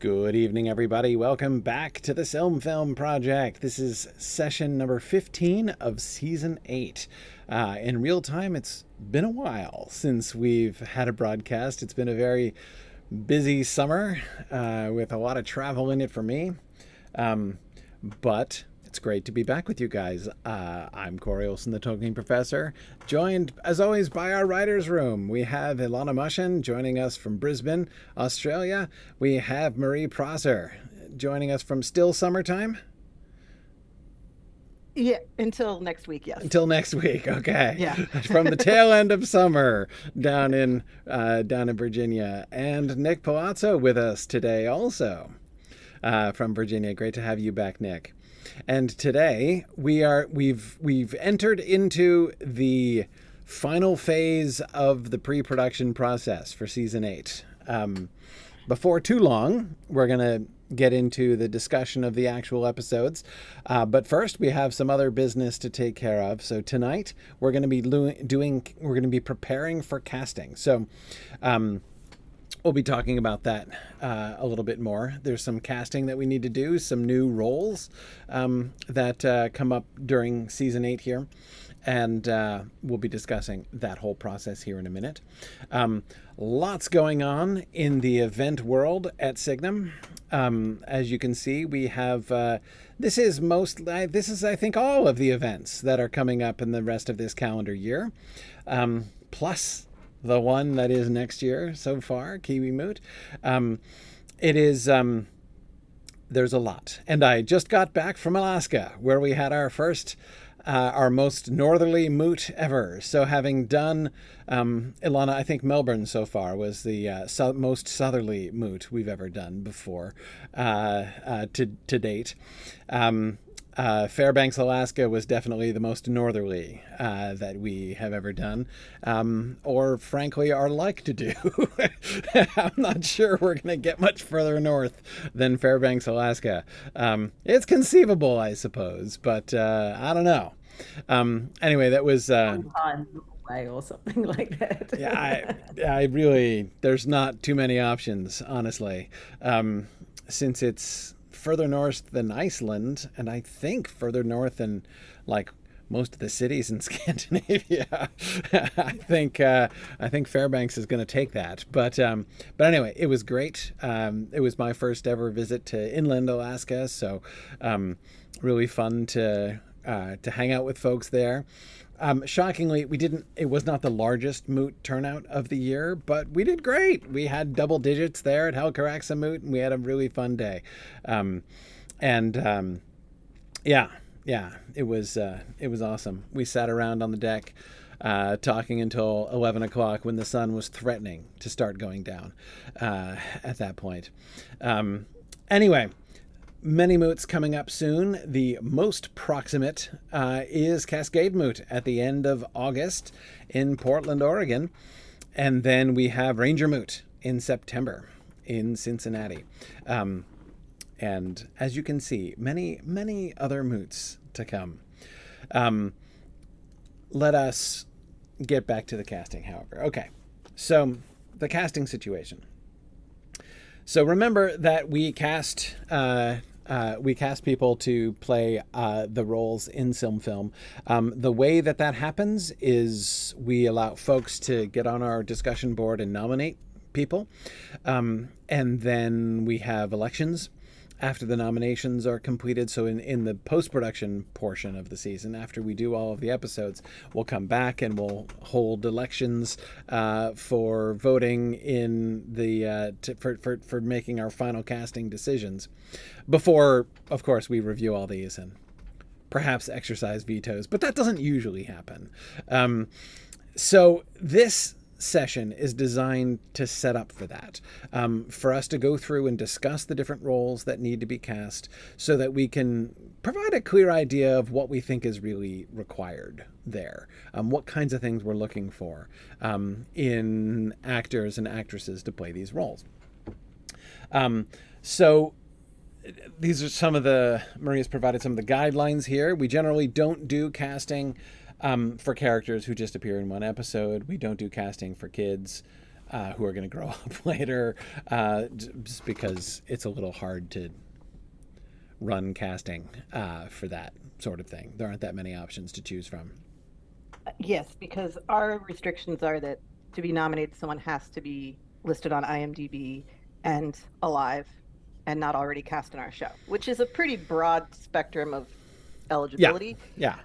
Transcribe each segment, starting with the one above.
Good evening, everybody. Welcome back to the SilmFilm project. This is session number 15 of season 8. In real time, it's been a while since we've had a broadcast. It's been a very busy summer with a lot of travel in it for me. But it's great to be back with you guys. I'm Corey Olson, the Talking Professor, joined, as always, by our writer's room. We have Ilana Mushin joining us from Brisbane, Australia. We have Marie Prosser joining us from still summertime. Yeah, until next week, yes. Until next week, okay. Yeah. From the tail end of summer down in Virginia. And Nick Palazzo with us today also from Virginia. Great to have you back, Nick. And today we've entered into the final phase of the pre-production process for season 8. Before too long, we're going to get into the discussion of the actual episodes. But first, we have some other business to take care of. So tonight, we're going to be preparing for casting. So we'll be talking about that a little bit more. There's some casting that we need to do, some new roles that come up during season 8 here. And we'll be discussing that whole process here in a minute. Lots going on in the event world at Signum. As you can see, we have this is I think all of the events that are coming up in the rest of this calendar year, plus the one that is next year so far, Kiwi Moot. It is there's a lot, and I just got back from Alaska where we had our first. Our most northerly moot ever. So having done, Ilana, I think Melbourne so far was the most southerly moot we've ever done before to date. Fairbanks, Alaska was definitely the most northerly that we have ever done, or frankly are like to do. I'm not sure we're going to get much further north than Fairbanks, Alaska. It's conceivable, I suppose, but I don't know. Anyway, that was... Way or something like that. Yeah, I really... There's not too many options, honestly, since it's further north than Iceland, and I think further north than like most of the cities in Scandinavia. I think Fairbanks is going to take that. But anyway, it was great. It was my first ever visit to inland Alaska, so really fun to hang out with folks there. Shockingly, it was not the largest moot turnout of the year, but we did great. We had double digits there at Halkaraxa Moot, and we had a really fun day. Yeah, it was awesome. We sat around on the deck talking until 11 o'clock when the sun was threatening to start going down at that point. Anyway, many moots coming up soon. The most proximate is Cascade Moot at the end of August in Portland, Oregon. And then we have Ranger Moot in September in Cincinnati. And as you can see, many, many other moots to come. Let us get back to the casting, however. Okay, so the casting situation. So remember that we cast people to play the roles in SilmFilm. The way that happens is we allow folks to get on our discussion board and nominate people. And then we have elections after the nominations are completed. So in the post-production portion of the season, after we do all of the episodes, we'll come back and we'll hold elections for voting in the for making our final casting decisions. Before, of course, we review all these and perhaps exercise vetoes, but that doesn't usually happen. So this session is designed to set up for that, for us to go through and discuss the different roles that need to be cast so that we can provide a clear idea of what we think is really required there, what kinds of things we're looking for in actors and actresses to play these roles. So these are some of Maria's provided some of the guidelines here. We generally don't do casting for characters who just appear in one episode. We don't do casting for kids. who are going to grow up later, just because it's a little hard to run casting for that sort of thing. There aren't that many options to choose from. Yes, because our restrictions are that to be nominated, someone has to be listed on IMDb and alive and not already cast in our show, which is a pretty broad spectrum of Yeah, eligibility. yeah,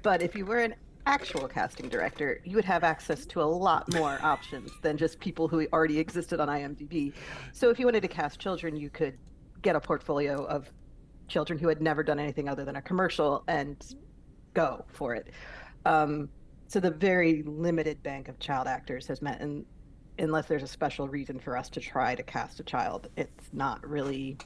But if you were an actual casting director, you would have access to a lot more options than just people who already existed on IMDb. So if you wanted to cast children, you could get a portfolio of children who had never done anything other than a commercial and go for it. So the very limited bank of child actors has meant, and unless there's a special reason for us to try to cast a child, it's not really.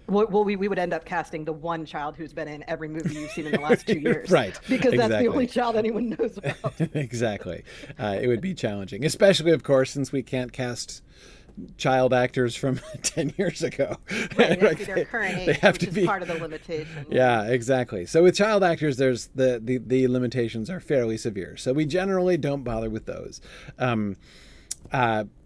Well, we would end up casting the one child who's been in every movie you've seen in the last 2 years. Right. Because that's Exactly. the only child anyone knows about. Exactly. It would be challenging, especially, of course, since we can't cast child actors from 10 years ago. Right, they have to be their current age, They have which to is be part of the limitation. Yeah, exactly. So with child actors, there's the limitations are fairly severe. So we generally don't bother with those.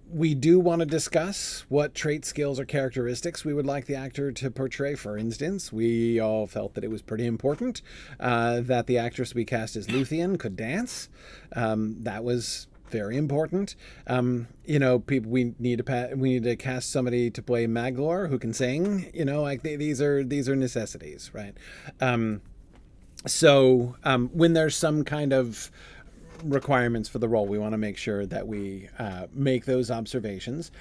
We do want to discuss what traits, skills, or characteristics we would like the actor to portray. For instance, we all felt that it was pretty important that the actress we cast as Luthien could dance. That was very important. People we need to cast somebody to play Maglor who can sing. Like these are necessities, right? When there's some kind of requirements for the role, we want to make sure that we make those observations.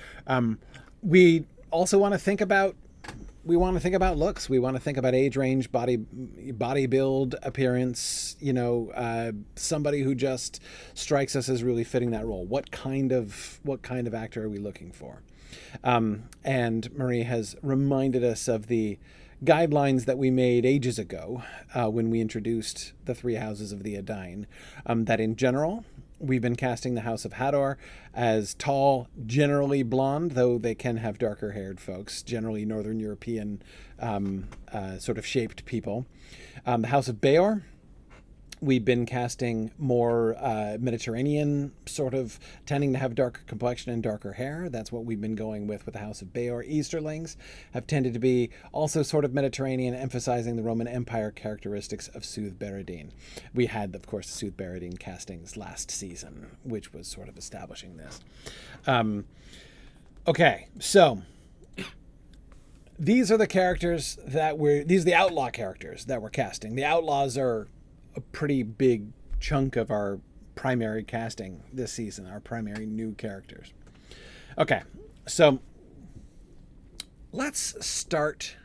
We also want to think about looks. We want to think about age range, body build, appearance. Somebody who just strikes us as really fitting that role. What kind of actor are we looking for? And Marie has reminded us of the guidelines that we made ages ago when we introduced the Three Houses of the Edain, that in general we've been casting the House of Hador as tall, generally blonde, though they can have darker haired folks, generally Northern European sort of shaped people. The House of Beor, we've been casting more Mediterranean, sort of tending to have darker complexion and darker hair. That's what we've been going with the House of Beor. Easterlings have tended to be also sort of Mediterranean, emphasizing the Roman Empire characteristics of Sooth Beredine. We had, of course, the Sooth Beredine castings last season, which was sort of establishing this. Okay, so these are the characters these are the outlaw characters that we're casting. The outlaws are a pretty big chunk of our primary casting this season, our primary new characters. Okay, so let's start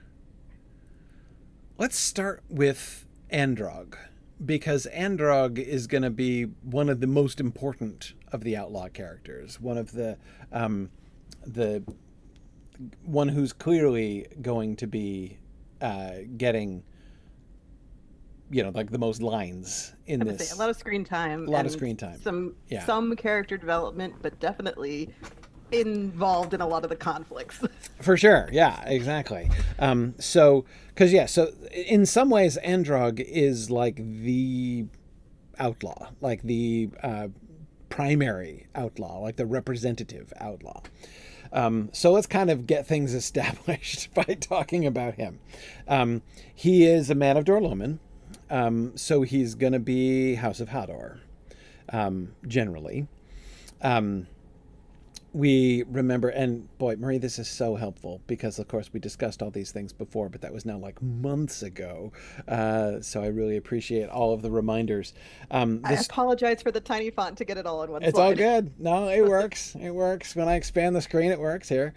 with Androg, because Androg is going to be one of the most important of the outlaw characters, one of the one who's clearly going to be getting like the most lines in this. A lot of screen time. Some character development, but definitely involved in a lot of the conflicts. For sure. Yeah, exactly. So in some ways, Androg is like the outlaw, like the primary outlaw, like the representative outlaw. So let's kind of get things established by talking about him. He is a man of Dorloman. So he's going to be House of Hador, generally. We remember, and boy, Marie, this is so helpful because, of course, we discussed all these things before, but that was now like months ago. So I really appreciate all of the reminders. I apologize for the tiny font to get it all in one slide. It's all good. No, it works. It works. When I expand the screen, it works here.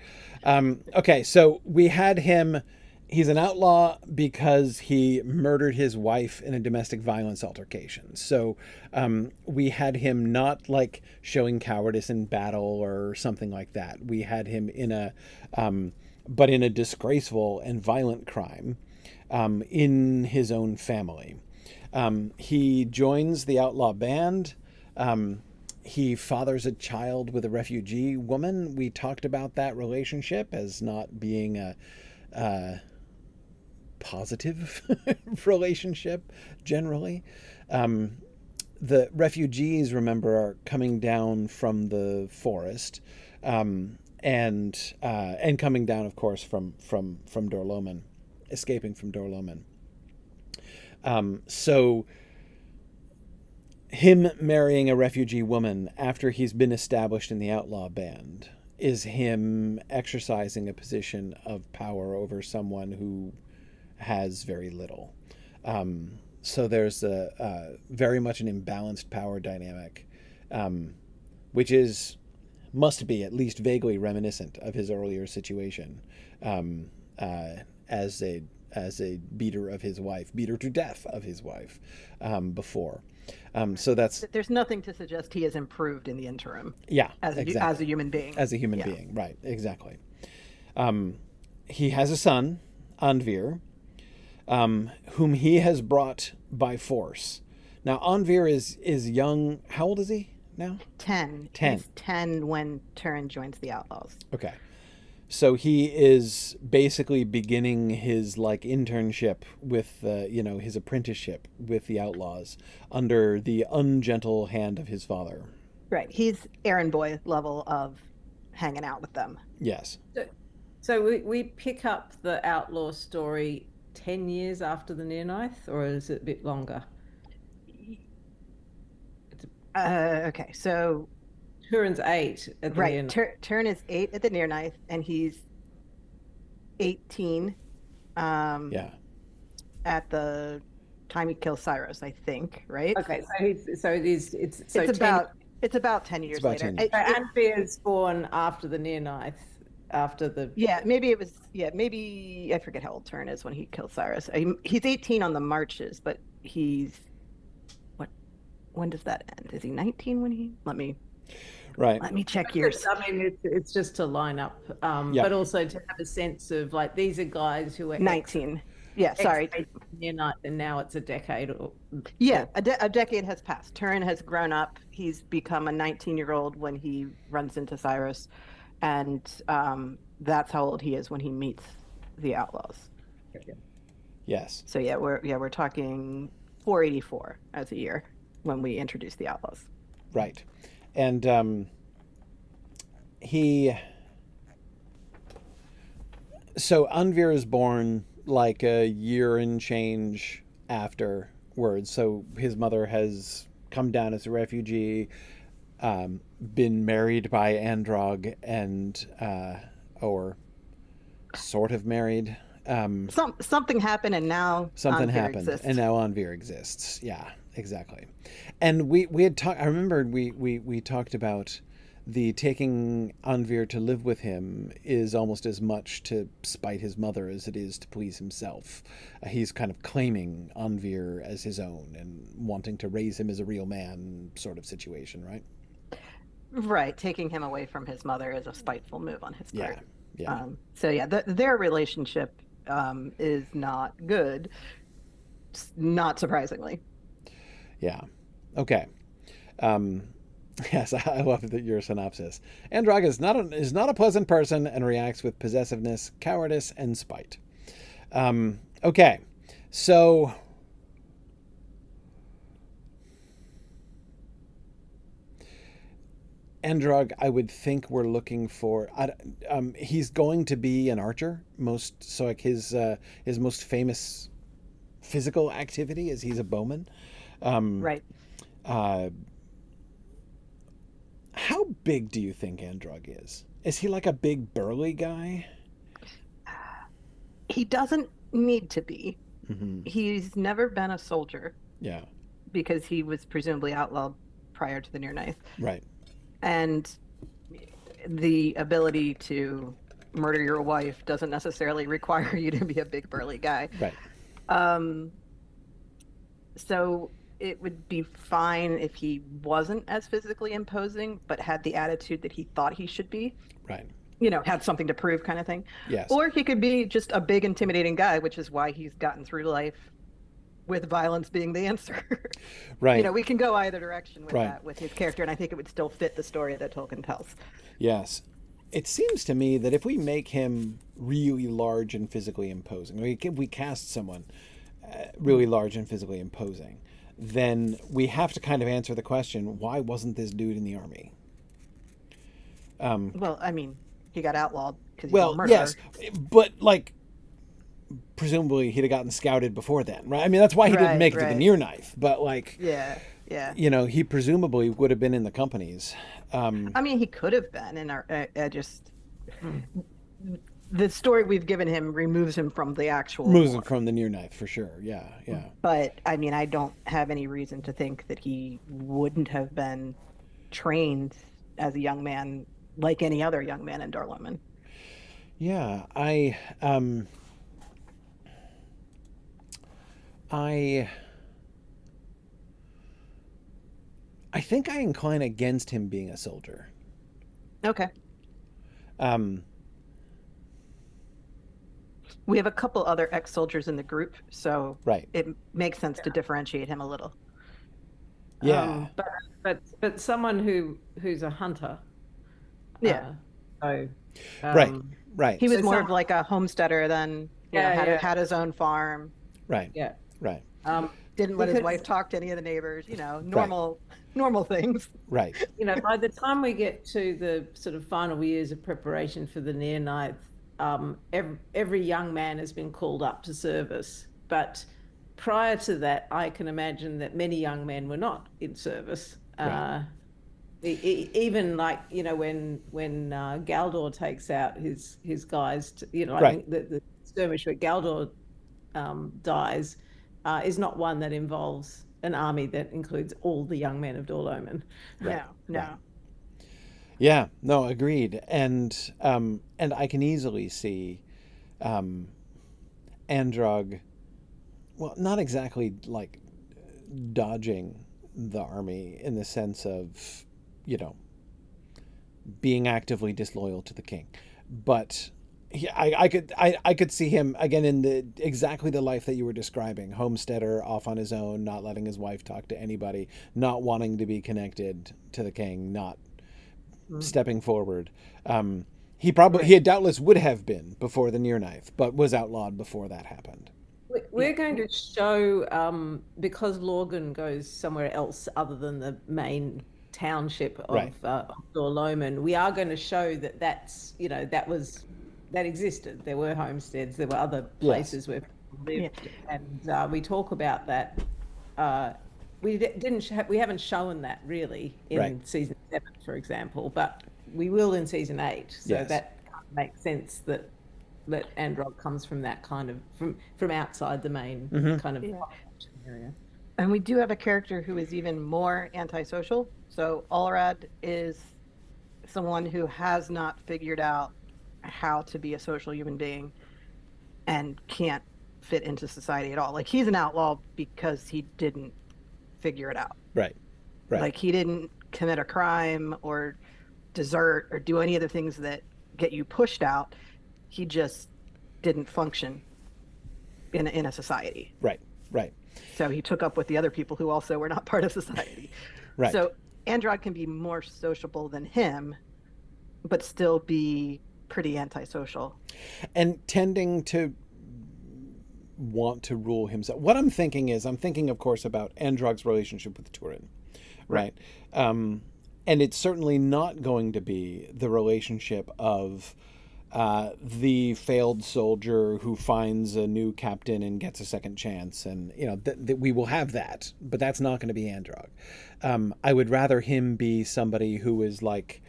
Okay, so we had him. He's an outlaw because he murdered his wife in a domestic violence altercation. So we had him not like showing cowardice in battle or something like that. We had him in a disgraceful and violent crime in his own family. He joins the outlaw band. He fathers a child with a refugee woman. We talked about that relationship as not being a positive relationship generally. the refugees, remember, are coming down from the forest, and coming down, of course, from Dorloman, escaping from Dorloman. So him marrying a refugee woman after he's been established in the outlaw band is him exercising a position of power over someone who has very little. So there's a very much an imbalanced power dynamic, which must be at least vaguely reminiscent of his earlier situation, as a beater of his wife, beater to death of his wife, before. So There's nothing to suggest he has improved in the interim. Yeah, as a human being. As a human being, right? Exactly. He has a son, Anvir, whom he has brought by force. Now, Anvir is young. How old is he now? 10. 10. He's 10 when Turin joins the Outlaws. Okay. So he is basically beginning his internship with, his apprenticeship with the Outlaws under the ungentle hand of his father. Right. He's errand boy level of hanging out with them. Yes. So we pick up the outlaw story 10 years after the Near Ninth, or is it a bit longer? Okay, so Turin's 8 at the Near Ninth. Turin is 8 at the Near Ninth, and he's 18. At the time he kills Cyrus, I think. Right. Okay, it's about 10 years later. 10 years. Anvir is born after the Near Ninth. After the maybe I forget how old Turin is when he kills Cyrus. He's 18 on the marches, but he's when does that end? Is he 19 when he let me check years. I mean, it's just to line up, but also to have a sense of these are guys who are 19. Sorry, Near Ninth, and now it's a decade. A decade has passed. Turin has grown up. He's become a 19-year-old when he runs into Cyrus. And that's how old he is when he meets the Outlaws. Yes. So we're talking 484 as a year when we introduce the Outlaws. Right, and so Anvir is born a year and change afterwards. So his mother has come down as a refugee. Been married by Androg and or sort of married. Something happened, and now Anvir exists. Yeah, exactly. And we had talked. I remember we talked about the taking Anvir to live with him is almost as much to spite his mother as it is to please himself. He's kind of claiming Anvir as his own and wanting to raise him as a real man, sort of situation, right? Right, taking him away from his mother is a spiteful move on his part. Yeah. Their relationship is not good, not surprisingly. Yeah. Okay. Yes, I love your synopsis. Androg is not a pleasant person and reacts with possessiveness, cowardice, and spite. Okay, so Androg, I would think we're looking for. He's going to be an archer. His most famous physical activity is he's a bowman. Right. How big do you think Androg is? Is he a big burly guy? He doesn't need to be. Mm-hmm. He's never been a soldier. Yeah. Because he was presumably outlawed prior to the Near Ninth. Right. And the ability to murder your wife doesn't necessarily require you to be a big burly guy. Right. So it would be fine if he wasn't as physically imposing, but had the attitude that he thought he should be. Right. Had something to prove kind of thing. Yes. Or he could be just a big, intimidating guy, which is why he's gotten through life with violence being the answer. Right. We can go either direction with that, with his character, and I think it would still fit the story that Tolkien tells. Yes. It seems to me that if we make him really large and physically imposing, we cast someone really large and physically imposing, then we have to kind of answer the question: why wasn't this dude in the army? Well, I mean, he got outlawed because he's a Well, murderer. yes, but like presumably he'd have gotten scouted before then, right? I mean, that's why he didn't Right, make it to the right. near knife. But like, Yeah, yeah. he presumably would have been in the companies. I mean, he could have been, and I just the story we've given him removes him from the actual Moves him war. from the near knife for sure. Yeah, yeah. But I mean, I don't have any reason to think that he wouldn't have been trained as a young man like any other young man in Dorloman. Yeah, I I think I incline against him being a soldier. Okay. Um, We have a couple other ex-soldiers in the group, so right. it makes sense to differentiate him a little. Yeah. But someone who's a hunter. Yeah. So Right. Right. He was So more some- of like a homesteader than, had his own farm, Right. yeah. Right. didn't let his Because- wife talk to any of the neighbors, normal things. Right. By the time we get to the sort of final years of preparation for the near ninth, every young man has been called up to service. But prior to that, I can imagine that many young men were not in service. Right. Even like when Galdor takes out his guys, I Right. think the skirmish where Galdor dies is not one that involves an army that includes all the young men of Dorloman. No, no. Right. Yeah. No. Agreed. And I can easily see, Androg. Well, not exactly like dodging the army in the sense of, being actively disloyal to the king, but I could see him again in exactly the life that you were describing: homesteader, off on his own, not letting his wife talk to anybody, not wanting to be connected to the king, not stepping forward. He doubtless would have been before the near knife, but was outlawed before that happened. We're going to show, because Lorgan goes somewhere else other than the main township of Right. Dorloman, we are going to show that existed. There were homesteads, there were other places where people lived, and we talk about that. We haven't shown that really in Right. season 7, for example, but we will in season 8. So Yes. that kind of makes sense that Androg comes from that kind of from outside the main kind of area. And we do have a character who is even more antisocial. So Alrad is someone who has not figured out how to be a social human being and can't fit into society at all. Like, he's an outlaw because he didn't figure it out. Right. Right. Like, he didn't commit a crime or desert or do any of the things that get you pushed out. He just didn't function in a society. Right. Right. So he took up with the other people who also were not part of society. Right. So Androg can be more sociable than him, but still be pretty antisocial. And tending to want to rule himself. What I'm thinking, of course, about Androg's relationship with Turin, right? And it's certainly not going to be the relationship of the failed soldier who finds a new captain and gets a second chance, and we will have that, but that's not going to be Androg. I would rather him be somebody who is like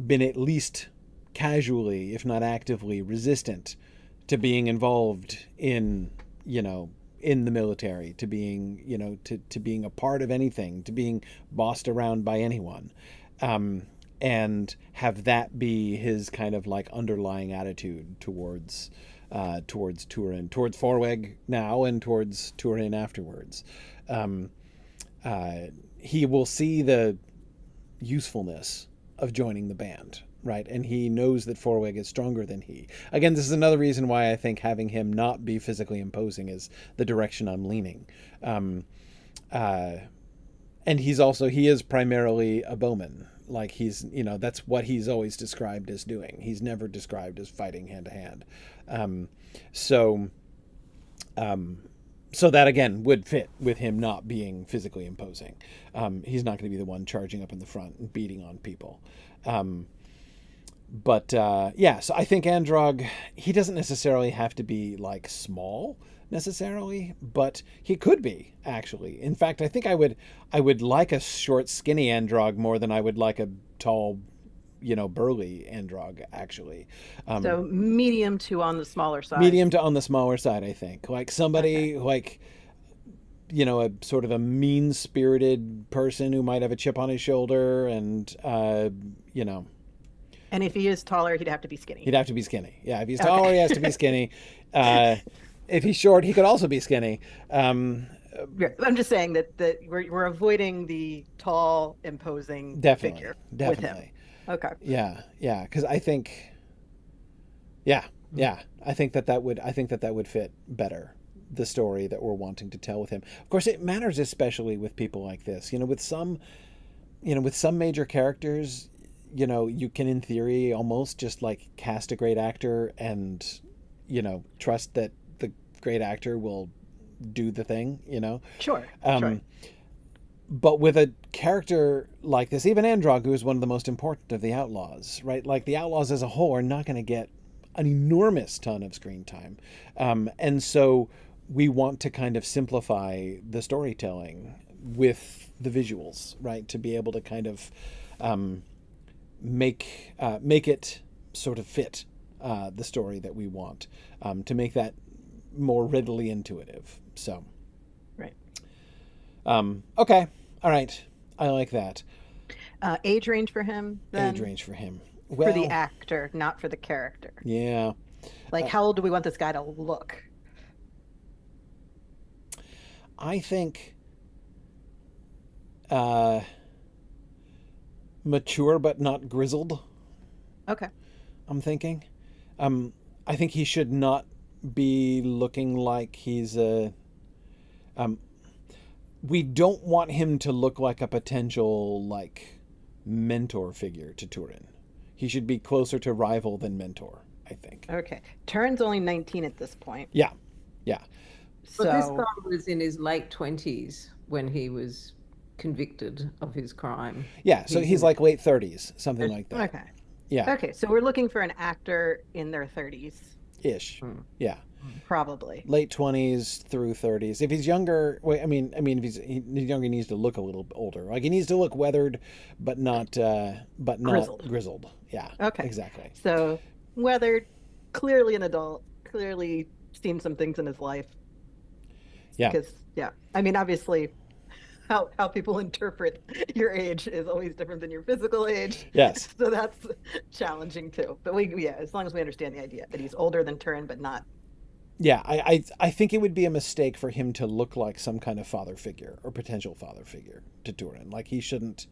been at least casually, if not actively, resistant to being involved in the military, to being to being a part of anything, to being bossed around by anyone. And have that be his kind of like underlying attitude towards Turin, towards Forweg now, and towards Turin afterwards. He will see the usefulness of joining the band, right? And he knows that Forweg is stronger than he. Again, this is another reason why I think having him not be physically imposing is the direction I'm leaning. And he is primarily a bowman. Like, he's, that's what he's always described as doing. He's never described as fighting hand to hand. So that again would fit with him not being physically imposing. He's not going to be the one charging up in the front and beating on people. Yeah, so I think Androg, he doesn't necessarily have to be like small necessarily, but he could be actually. In fact, I think I would like a short, skinny Androg more than I would like a tall, burly Androg actually. So medium to on the smaller side. Medium to on the smaller side, I think. Like somebody like, a sort of a mean-spirited person who might have a chip on his shoulder and, And if he is taller, he'd have to be skinny. He'd have to be skinny. Yeah, if he's taller, he has to be skinny. If he's short, he could also be skinny. I'm just saying that we're avoiding the tall, imposing figure with him. Okay. Yeah, because I think, I think that would fit better the story that we're wanting to tell with him. Of course, it matters especially with people like this. With some major characters, you can in theory almost just like cast a great actor and, trust that the great actor will do the thing, Sure. But with a character like this, even Androg, who is one of the most important of the outlaws, right? Like the outlaws as a whole are not going to get an enormous ton of screen time. And so we want to kind of simplify the storytelling with the visuals, right? To be able to kind of make it sort of fit the story that we want, to make that more readily intuitive. So, right. Okay. All right. I like that. Age range for him, then? Age range for him. Well, for the actor, not for the character. Yeah. Like, how old do we want this guy to look? I think mature but not grizzled. Okay. I'm thinking. I think he should not be looking like he's a... we don't want him to look like a potential, like, mentor figure to Turin. He should be closer to rival than mentor, I think. Okay. Turin's only 19 at this point. Yeah. So this guy was in his late 20s when he was convicted of his crime. Yeah, so he's like late 30s, something like that. Okay. Yeah. Okay, so we're looking for an actor in their 30s. Ish. Yeah. Probably. Late 20s through 30s. If he's younger, if he's younger, he needs to look a little older. Like he needs to look weathered, but not grizzled. Yeah. Okay. Exactly. So weathered, clearly an adult, clearly seen some things in his life. Yeah. Because obviously, how people interpret your age is always different than your physical age. Yes. So that's challenging too. But as long as we understand the idea that he's older than Turin, but not. Yeah, I think it would be a mistake for him to look like some kind of father figure or potential father figure to Turin. Like he shouldn't,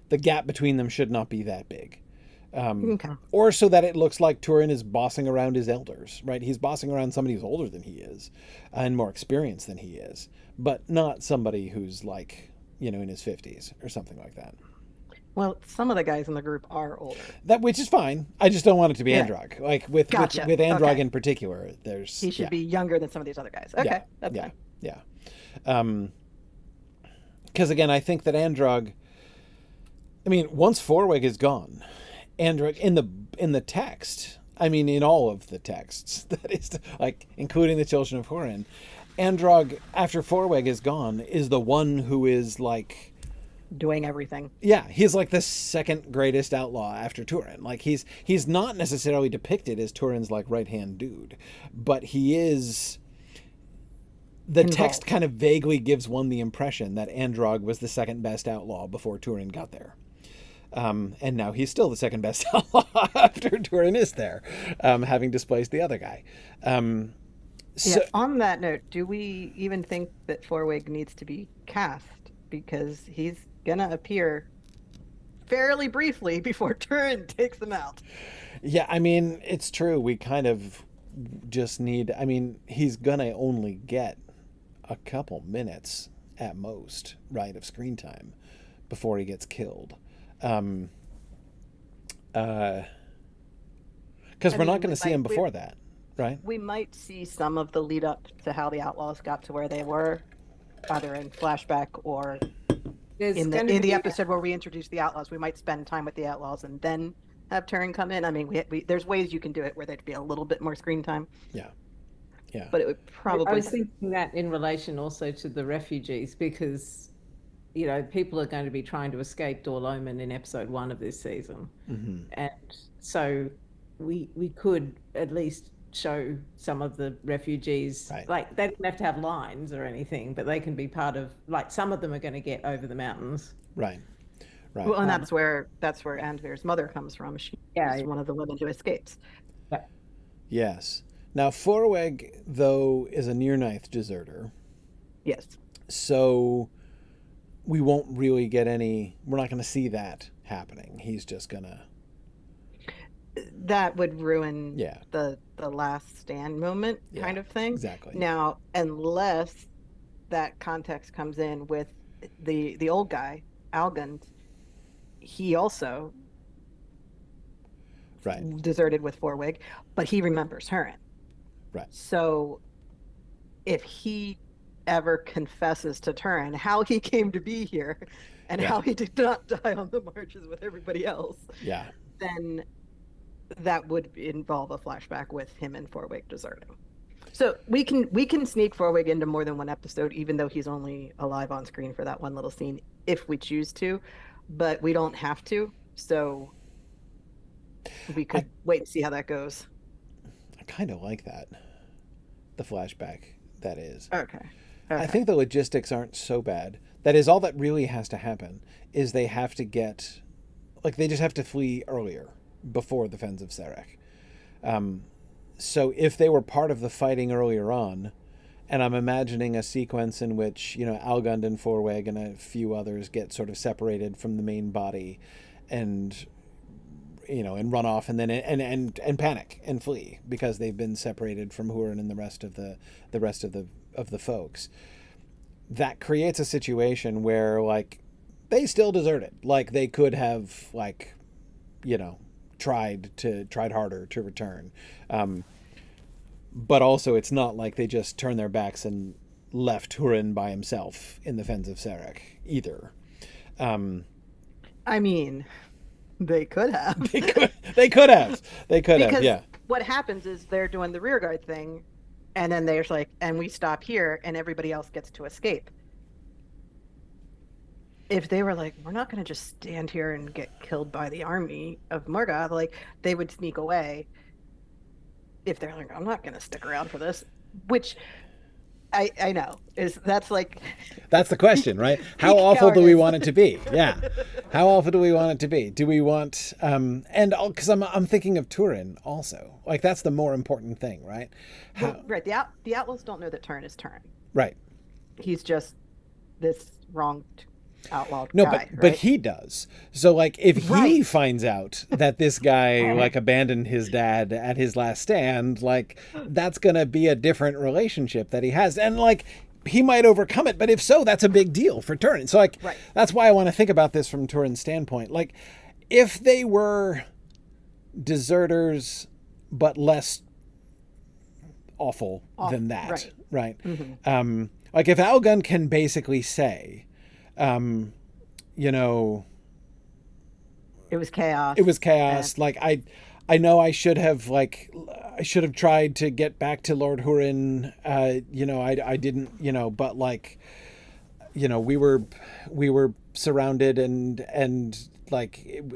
the gap between them should not be that big. Okay. Or so that it looks like Turin is bossing around his elders, right? He's bossing around somebody who's older than he is and more experienced than he is, but not somebody who's like, in his 50s or something like that. Well, some of the guys in the group are older. Which is fine. I just don't want it to be Androg. Like with Androg in particular, he should be younger than some of these other guys. Okay, that's fine. Yeah. Because again, I think that Androg, once Forwig is gone, Androg in the text, in all of the texts, that is like including the Children of Hurin, Androg after Forwig is gone is the one who is like doing everything. Yeah, he's like the second greatest outlaw after Turin. Like he's not necessarily depicted as Turin's like right-hand dude, but he is. The text kind of vaguely gives one the impression that Androg was the second best outlaw before Turin got there. And now he's still the second best outlaw after Turin is there, having displaced the other guy. On that note, do we even think that Forwig needs to be cast? Because he's gonna appear fairly briefly before Turin takes him out. Yeah, it's true. We kind of just need... he's gonna only get a couple minutes at most, right, of screen time before he gets killed. Because we're not going to see him before that. Right. We might see some of the lead up to how the Outlaws got to where they were, either in flashback or There's in going to the be episode where we introduce the Outlaws. We might spend time with the Outlaws and then have Turin come in. I mean, there's ways you can do it where there'd be a little bit more screen time, Yeah. Yeah. but it would I probably. was thinking that in relation also to the refugees, because people are going to be trying to escape Dorloman in episode 1 of this season, and so we could at least show some of the refugees. Right. Like, they don't have to have lines or anything, but they can be part of, like, some of them are going to get over the mountains. Right. Right. Well, and that's where Andvir's mother comes from. She's one of the women who escapes. Yeah. Yes. Now, Forweg, though, is a Near-Ninth deserter. Yes. So we won't really get we're not going to see that happening. He's just going to... That would ruin the last stand moment kind of thing. Exactly. Now, unless that context comes in with the old guy, Algund, he also deserted with Forweg, but he remembers Hurin. Right. So if he ever confesses to Turin how he came to be here and how he did not die on the marches with everybody else, then that would involve a flashback with him and Forweg deserting. So we can sneak Forweg into more than one episode, even though he's only alive on screen for that one little scene, if we choose to, but we don't have to. So we could wait and see how that goes. I kind of like that. The flashback, that is. Okay. I think the logistics aren't so bad. That is, all that really has to happen is they have to get, they just have to flee earlier, before the Fens of Serek. So if they were part of the fighting earlier on, and I'm imagining a sequence in which, Algund and Forweg and a few others get sort of separated from the main body and run off and then and panic and flee because they've been separated from Hurin and the rest of the folks. That creates a situation where they still deserted. They could have tried harder to return. But also it's not like they just turned their backs and left Hurin by himself in the Fens of Serek either. I mean, they could have. They could have. Yeah. What happens is they're doing the rearguard thing, and then they're and we stop here, and everybody else gets to escape. If they were we're not going to just stand here and get killed by the army of Morgoth, they would sneak away. If they're I'm not going to stick around for this, which I know that's the question, right? How awful do we want it to be? Yeah. How awful do we want it to be? Do we want, and because I'm thinking of Turin also, that's the more important thing, right? Right. The Outlaws don't know that Turin is Turin. Right. He's just this wrong outlaw guy, but he does. So if he finds out that this guy abandoned his dad at his last stand, that's gonna be a different relationship that he has, and he might overcome it, but if so, that's a big deal for Turin. So that's why I want to think about this from Turin's standpoint. If they were deserters but less awful than that, right? Mm-hmm. If Algund can basically say, it was chaos. It was chaos. I know I should have tried to get back to Lord Hurin. I didn't. But we were surrounded and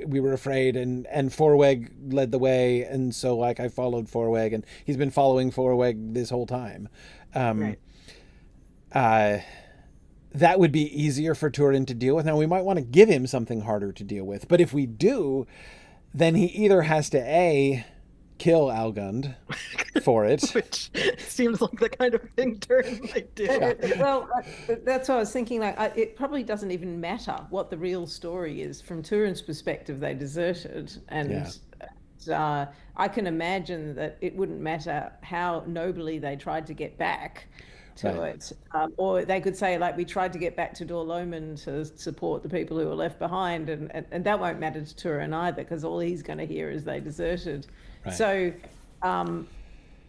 we were afraid and Forweg led the way, and so I followed Forweg, and he's been following Forweg this whole time. That would be easier for Turin to deal with. Now, we might want to give him something harder to deal with, but if we do, then he either has to kill Algund for it, which seems like the kind of thing Turin might do. Well, that's what I was thinking. It probably doesn't even matter what the real story is. From Turin's perspective, they deserted, and I can imagine that it wouldn't matter how nobly they tried to get back to it. Or they could say, we tried to get back to Dorloman to support the people who were left behind, and that won't matter to Turin either, because all he's going to hear is they deserted. Right. So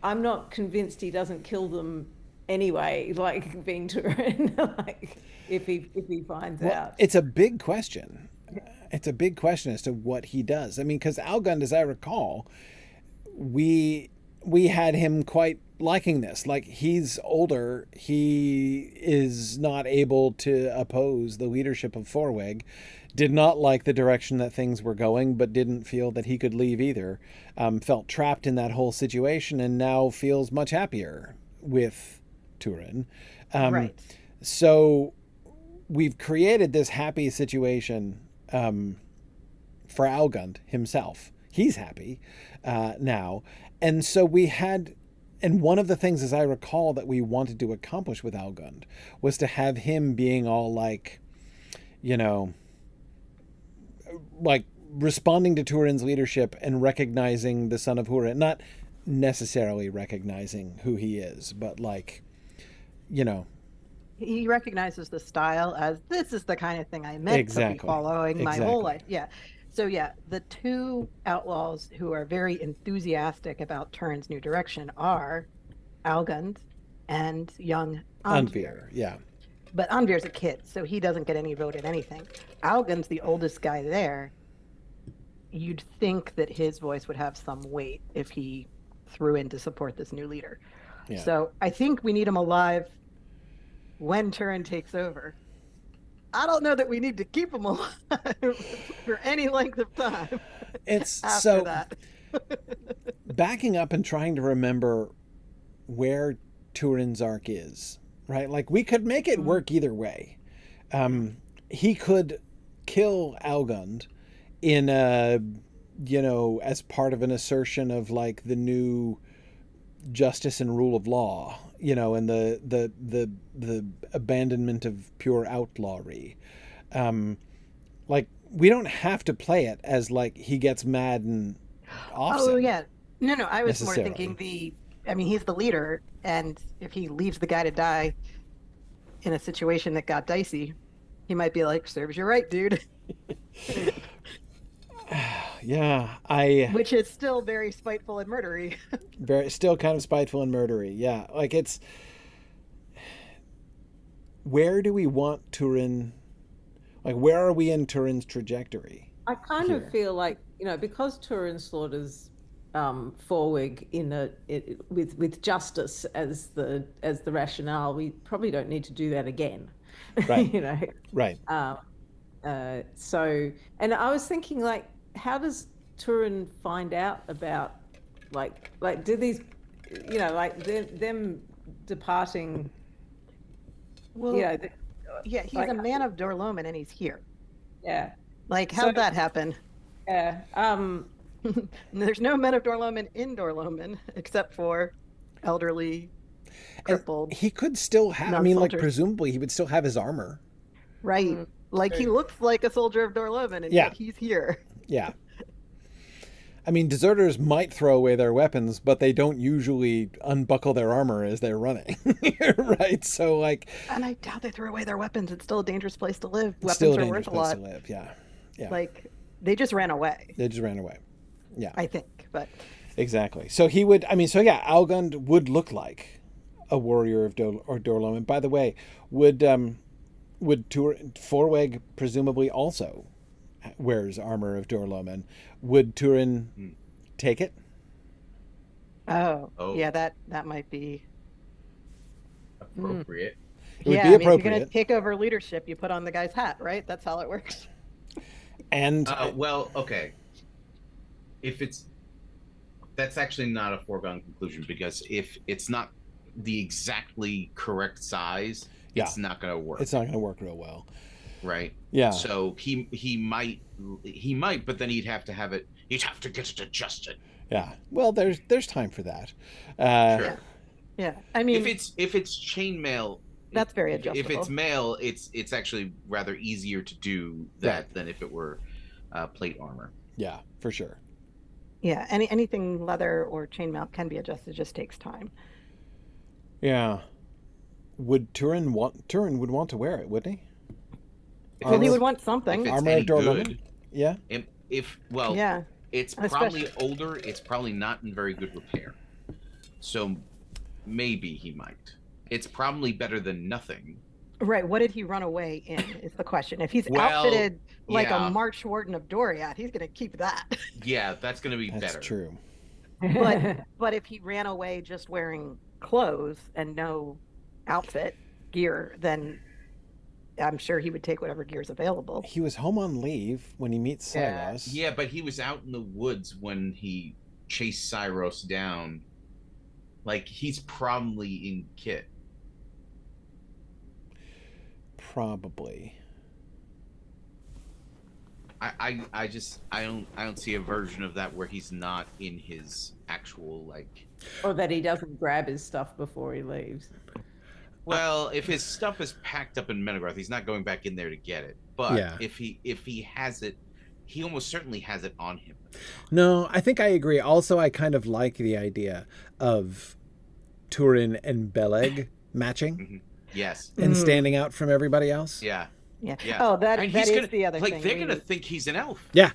I'm not convinced he doesn't kill them anyway, like being Turin, like if he finds out. It's a big question. It's a big question as to what he does. I mean, because Algund, as I recall, we had him quite liking this. Like, he's older, he is not able to oppose the leadership of Forweg, did not like the direction that things were going, but didn't feel that he could leave either. Felt trapped in that whole situation, and now feels much happier with Turin. Right. So we've created this happy situation for Algund himself. He's happy now. And so we had, and one of the things, as I recall, that we wanted to accomplish with Algund was to have him being all like, you know, like responding to Turin's leadership and recognizing the son of Hurin, not necessarily recognizing who he is, but like, you know, He recognizes the style as, this is the kind of thing I meant to be following my whole life. Yeah. So yeah, the two outlaws who are very enthusiastic about Turin's new direction are Algund and young Andvir. Yeah. But Andvir's a kid, so he doesn't get any vote in anything. Algund's the oldest guy there. You'd think that his voice would have some weight if he threw in to support this new leader. Yeah. So I think we need him alive when Turin takes over. I don't know that we need to keep him alive for any length of time. It's after so that. backing up and trying to remember where Turin's arc is, right? Like, we could make it work either way. He could kill Algund in a, you know, as part of an assertion of like the new justice and rule of law, you know, and the abandonment of pure outlawry. Like, we don't have to play it as like he gets mad and offset. Oh yeah, no, I was more thinking he's the leader, and if he leaves the guy to die in a situation that got dicey, he might be like, serves you right, dude. Yeah, which is still very spiteful and murdery. Still kind of spiteful and murdery. Yeah, like, it's, where do we want Turin? Like, where are we in Turin's trajectory? I kind of feel like, you know, because Turin slaughters Forweg with justice as the rationale, we probably don't need to do that again. Right. You know. Right. So, and I was thinking, like, how does Turin find out about, like do these, you know, like them departing? Well, you know, yeah, he's like a man of Dorloman, and he's here. Yeah. Like, how'd that happen? Yeah. There's no men of Dorloman in Dorloman except for elderly, crippled. And he could still have. I mean, like, presumably he would still have his armor. Right. Mm-hmm. Like, he looks like a soldier of Dorloman, and yet he's here. Yeah. I mean, deserters might throw away their weapons, but they don't usually unbuckle their armor as they're running. Right? So, like... And I doubt they throw away their weapons. It's still a dangerous place to live. Weapons are worth a lot. To live. Yeah. Like, they just ran away. Yeah. I think, but... Exactly. So he would... I mean, so yeah, Algund would look like a warrior of Dorloman. By the way, would Forweg presumably also wears armor of Dorloman? Would Turin take it? Oh, yeah, that might be appropriate. It would be appropriate. If you're going to take over leadership, you put on the guy's hat, right? That's how it works. And well, okay. That's actually not a foregone conclusion, because if it's not the exactly correct size, it's not going to work. It's not going to work real well. Right. Yeah. So he might, but then he'd have to have it. He'd have to get it adjusted. Yeah. Well, there's time for that. Sure. Yeah. I mean, if it's chainmail, that's very adjustable. If it's mail, it's actually rather easier to do that than if it were plate armor. Yeah, for sure. Yeah. Anything leather or chainmail can be adjusted. It just takes time. Yeah. Would Turin would want to wear it, wouldn't he? Well, he would want something. Armor of Dorloman? Yeah. It's probably older. It's probably not in very good repair. So maybe he might. It's probably better than nothing. Right. What did he run away in is the question. If he's Well, outfitted like yeah. a March Warden of Doriath, he's going to keep that. Yeah, that's going to be That's better. true. But if he ran away just wearing clothes and no outfit gear, then I'm sure he would take whatever gear is available. He was home on leave when he meets Silos. Yeah, but he was out in the woods when he chased Cyros down. Like, he's probably in kit. Probably. I don't see a version of that where he's not in his actual, like, Or that he doesn't grab his stuff before he leaves. well, if his stuff is packed up in Menegroth, he's not going back in there to get it. But Yeah. if he has it, he almost certainly has it on him. No, I think I agree. Also, I kind of like the idea of Turin and Beleg matching Mm-hmm. Yes. and standing out from everybody else. Yeah. Yeah. Yeah. Oh, that And is he's gonna, the other like, thing. they're gonna think he's an elf. Yeah.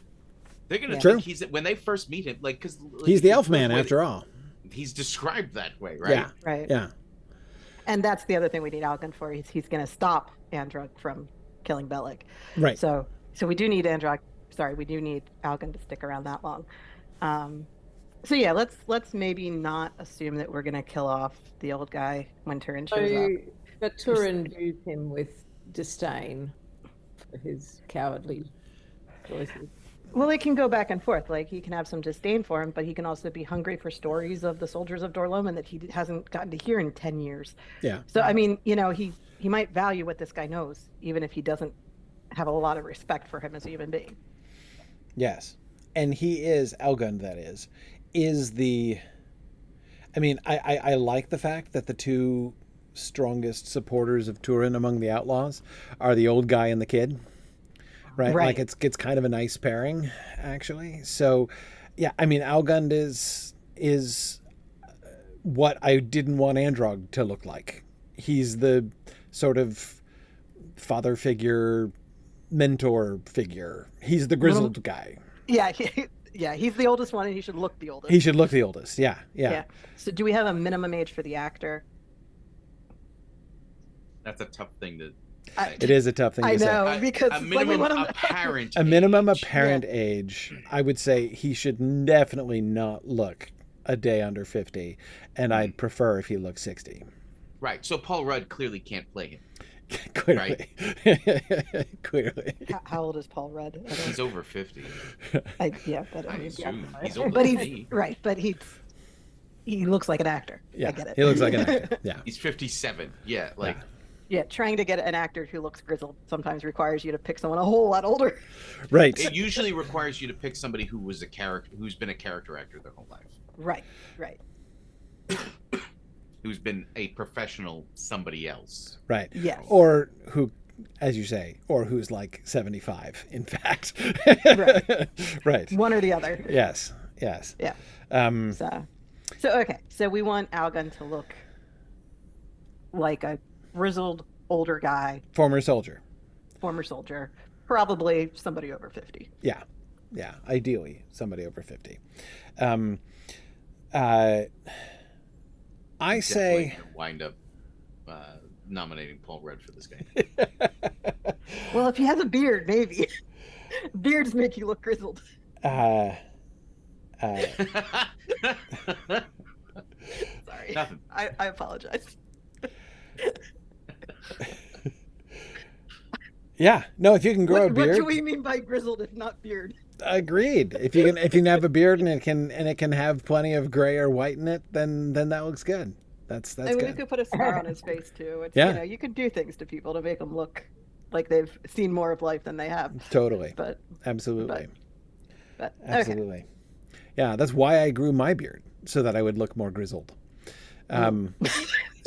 They're gonna Yeah. True. think he's when they first meet him, like, because He's the elf man after all. He's described that way, right? Yeah. Right. Yeah. And that's the other thing we need Algon for. He's going to stop Androg from killing Beleg. Right. So we do need Androg. Sorry, we do need Algon to stick around that long. So yeah, let's maybe not assume that we're going to kill off the old guy when Turin shows up. But Turin views him with disdain for his cowardly choices. Well, they can go back and forth. Like, he can have some disdain for him, but he can also be hungry for stories of the soldiers of Dorloman that he hasn't gotten to hear in 10 years. Yeah. So, I mean, you know, he might value what this guy knows, even if he doesn't have a lot of respect for him as a human being. Yes. And he is, Elgun, that is the, I mean, I like the fact that the two strongest supporters of Turin among the outlaws are the old guy and the kid. Right. Like, it's kind of a nice pairing, actually. So, yeah, I mean, Algund is what I didn't want Androg to look like. He's the sort of father figure, mentor figure. He's the grizzled guy. Yeah, he's the oldest one, and he should look the oldest. He should look the oldest. Yeah. So, do we have a minimum age for the actor? That's a tough thing to. It is a tough thing to say. I know, because a minimum apparent a minimum age. apparent age. I would say he should definitely not look a day under 50, and I'd prefer if he looked 60. Right. So Paul Rudd clearly can't play him. Clearly. Clearly. How old is Paul Rudd? He's over 50. I assume he's older but than he's me. right. But he looks like an actor. Yeah, I get it. he looks like an actor. Yeah. He's 57. Yeah, like. Yeah, trying to get an actor who looks grizzled sometimes requires you to pick someone a whole lot older. Right. It usually requires you to pick somebody who was a character, who's been a character actor their whole life. Right. Who's been a professional somebody else. Right. Yes. Or who, as you say, or who's like 75, in fact. Right. Right. One or the other. Yes. Yeah. So okay. So we want Algun to look like a grizzled older guy, Former soldier, probably somebody over 50. Yeah, ideally somebody over 50. I say Gonna wind up nominating Paul Rudd for this game. Well, if he has a beard, maybe. Beards make you look grizzled. Sorry. Nothing. I apologize. Yeah, no. If you can grow a beard, What do we mean by grizzled if not beard? Agreed. If you can have a beard and it can have plenty of gray or white in it, then that looks good. That's I mean, good. we could put a scar on his face too. It's, Yeah. you know, you could do things to people to make them look like they've seen more of life than they have. Totally. But Absolutely. okay. Absolutely. Yeah, that's why I grew my beard, so that I would look more grizzled.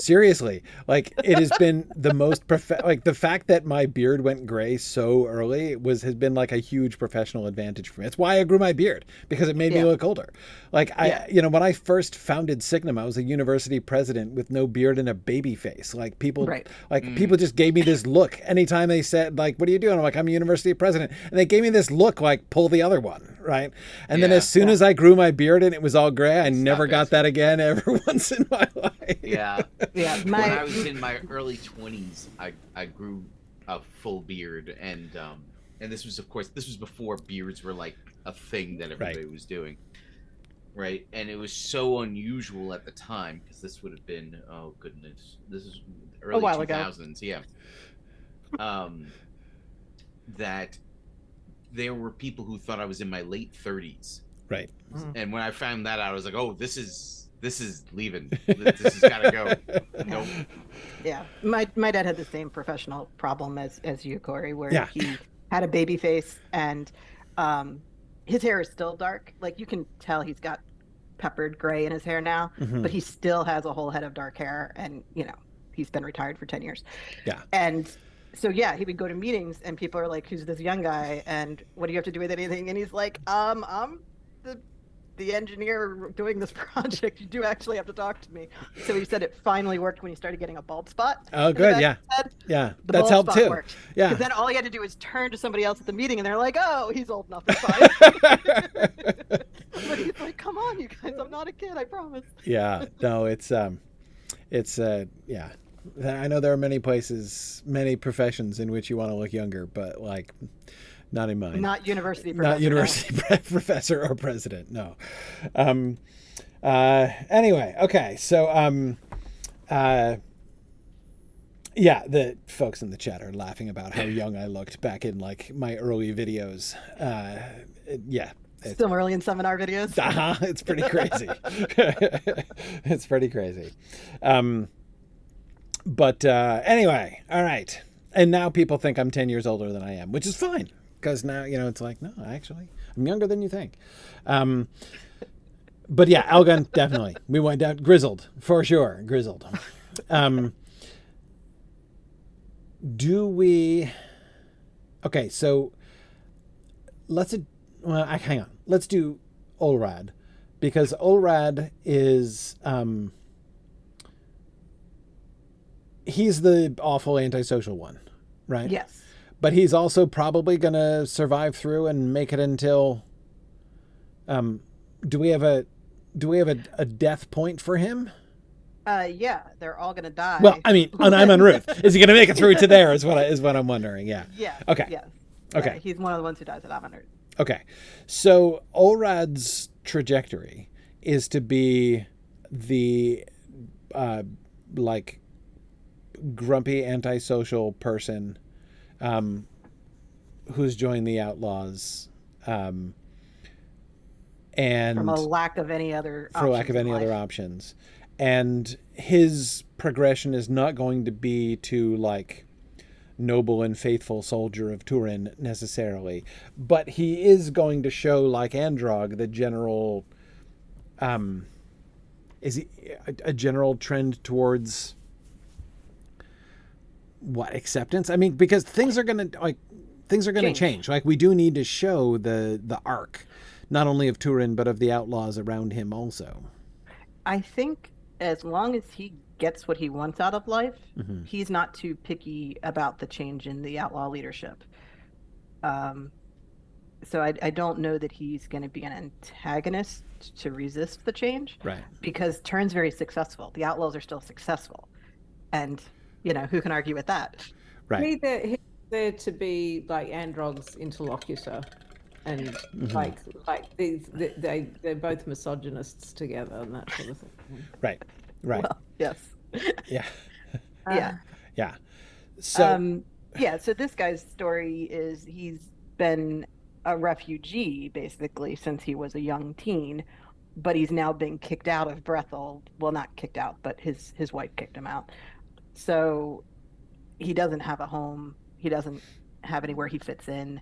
Seriously, like it has been the most like the fact that my beard went gray so early has been like a huge professional advantage for me. It's why I grew my beard, because it made me look older. Like when I first founded Signum, I was a university president with no beard and a baby face. Like people people just gave me this look anytime they said like, what are you doing? I'm like, I'm a university president. And they gave me this look like, pull the other one, right? And then as soon as I grew my beard and it was all gray, I never got that again ever once in my life. Yeah. Yeah. When I was in my early 20s, I grew a full beard, and this was before beards were like a thing that everybody was doing. Right. And it was so unusual at the time, because this would have been, oh goodness, this is early 2000s. Ago. Yeah. That there were people who thought I was in my late 30s. Right. And when I found that out, I was like, oh, this is leaving. This has got to go. Nope. Yeah. My dad had the same professional problem as you, Corey, where he had a baby face, and his hair is still dark. Like, you can tell he's got peppered gray in his hair now, but he still has a whole head of dark hair, and he's been retired for 10 years. Yeah. And so he would go to meetings and people are like, who's this young guy, and what do you have to do with anything? And he's like, I'm the engineer doing this project. You do actually have to talk to me. So he said it finally worked when he started getting a bald spot. Oh, good. Yeah. The That's helped too. Worked. Yeah. Because then all he had to do was turn to somebody else at the meeting, and they're like, oh, he's old enough. It's fine. But he's like, come on, you guys. I'm not a kid. I promise. Yeah. No, it's yeah. I know there are many places, many professions in which you want to look younger, but like not in mine. Not university professor. Not university professor or president. No. Anyway, okay. So the folks in the chat are laughing about how young I looked back in like my early videos. Silmarillion seminar videos. It's pretty crazy. It's pretty crazy. But anyway, all right. And now people think I'm 10 years older than I am, which is fine. Because now, it's like, no, actually, I'm younger than you think. But yeah, Elgun, definitely. We went down, grizzled, for sure, grizzled. Okay, so hang on. Let's do Olrad, because Olrad is, he's the awful antisocial one, right? Yes. But he's also probably going to survive through and make it until. Do we have a death point for him? Yeah, they're all going to die. Well, I mean, I'm on Ruth. Is he going to make it through to there? Is what I'm wondering. Yeah. Yeah. Okay. Yes. Okay. He's one of the ones who dies at Amonert. Okay, so Olrad's trajectory is to be the like grumpy antisocial person who's joined the Outlaws, and from a lack of any other options, and his progression is not going to be to like noble and faithful soldier of Turin necessarily, but he is going to show, like Androg, the general is he a general trend towards what, acceptance? I mean, because things are going to change. Like, we do need to show the arc, not only of Turin, but of the outlaws around him also. I think as long as he gets what he wants out of life, he's not too picky about the change in the outlaw leadership. So I don't know that he's going to be an antagonist to resist the change. Right. Because Turin's very successful. The outlaws are still successful. And, who can argue with that? Right. He's there to be like Androg's interlocutor. And they're both misogynists together and that sort of thing. Right. Well, yes. Yeah. Yeah. So so this guy's story is he's been a refugee basically since he was a young teen, but he's now been kicked out of Brethel. Well, not kicked out, but his wife kicked him out. So he doesn't have a home. He doesn't have anywhere he fits in.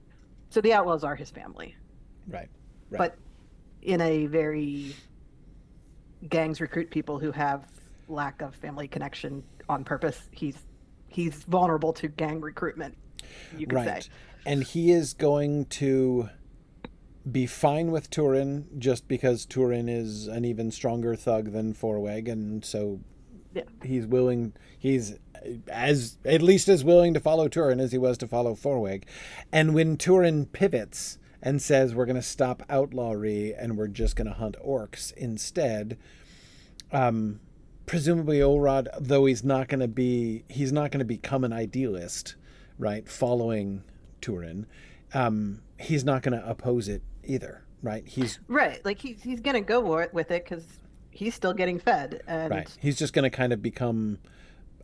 So the outlaws are his family. Right. But in a very gangs recruit people who have lack of family connection on purpose. He's vulnerable to gang recruitment, you could say. And he is going to be fine with Turin just because Turin is an even stronger thug than Forweg, and so he's at least as willing to follow Turin as he was to follow Forweg. And when Turin pivots and says we're going to stop outlawry and we're just going to hunt orcs instead, presumably Olrod, though he's not going to become an idealist, right, following Turin, he's not going to oppose it either, right? He's going to go with it because he's still getting fed, and right. He's just going to kind of become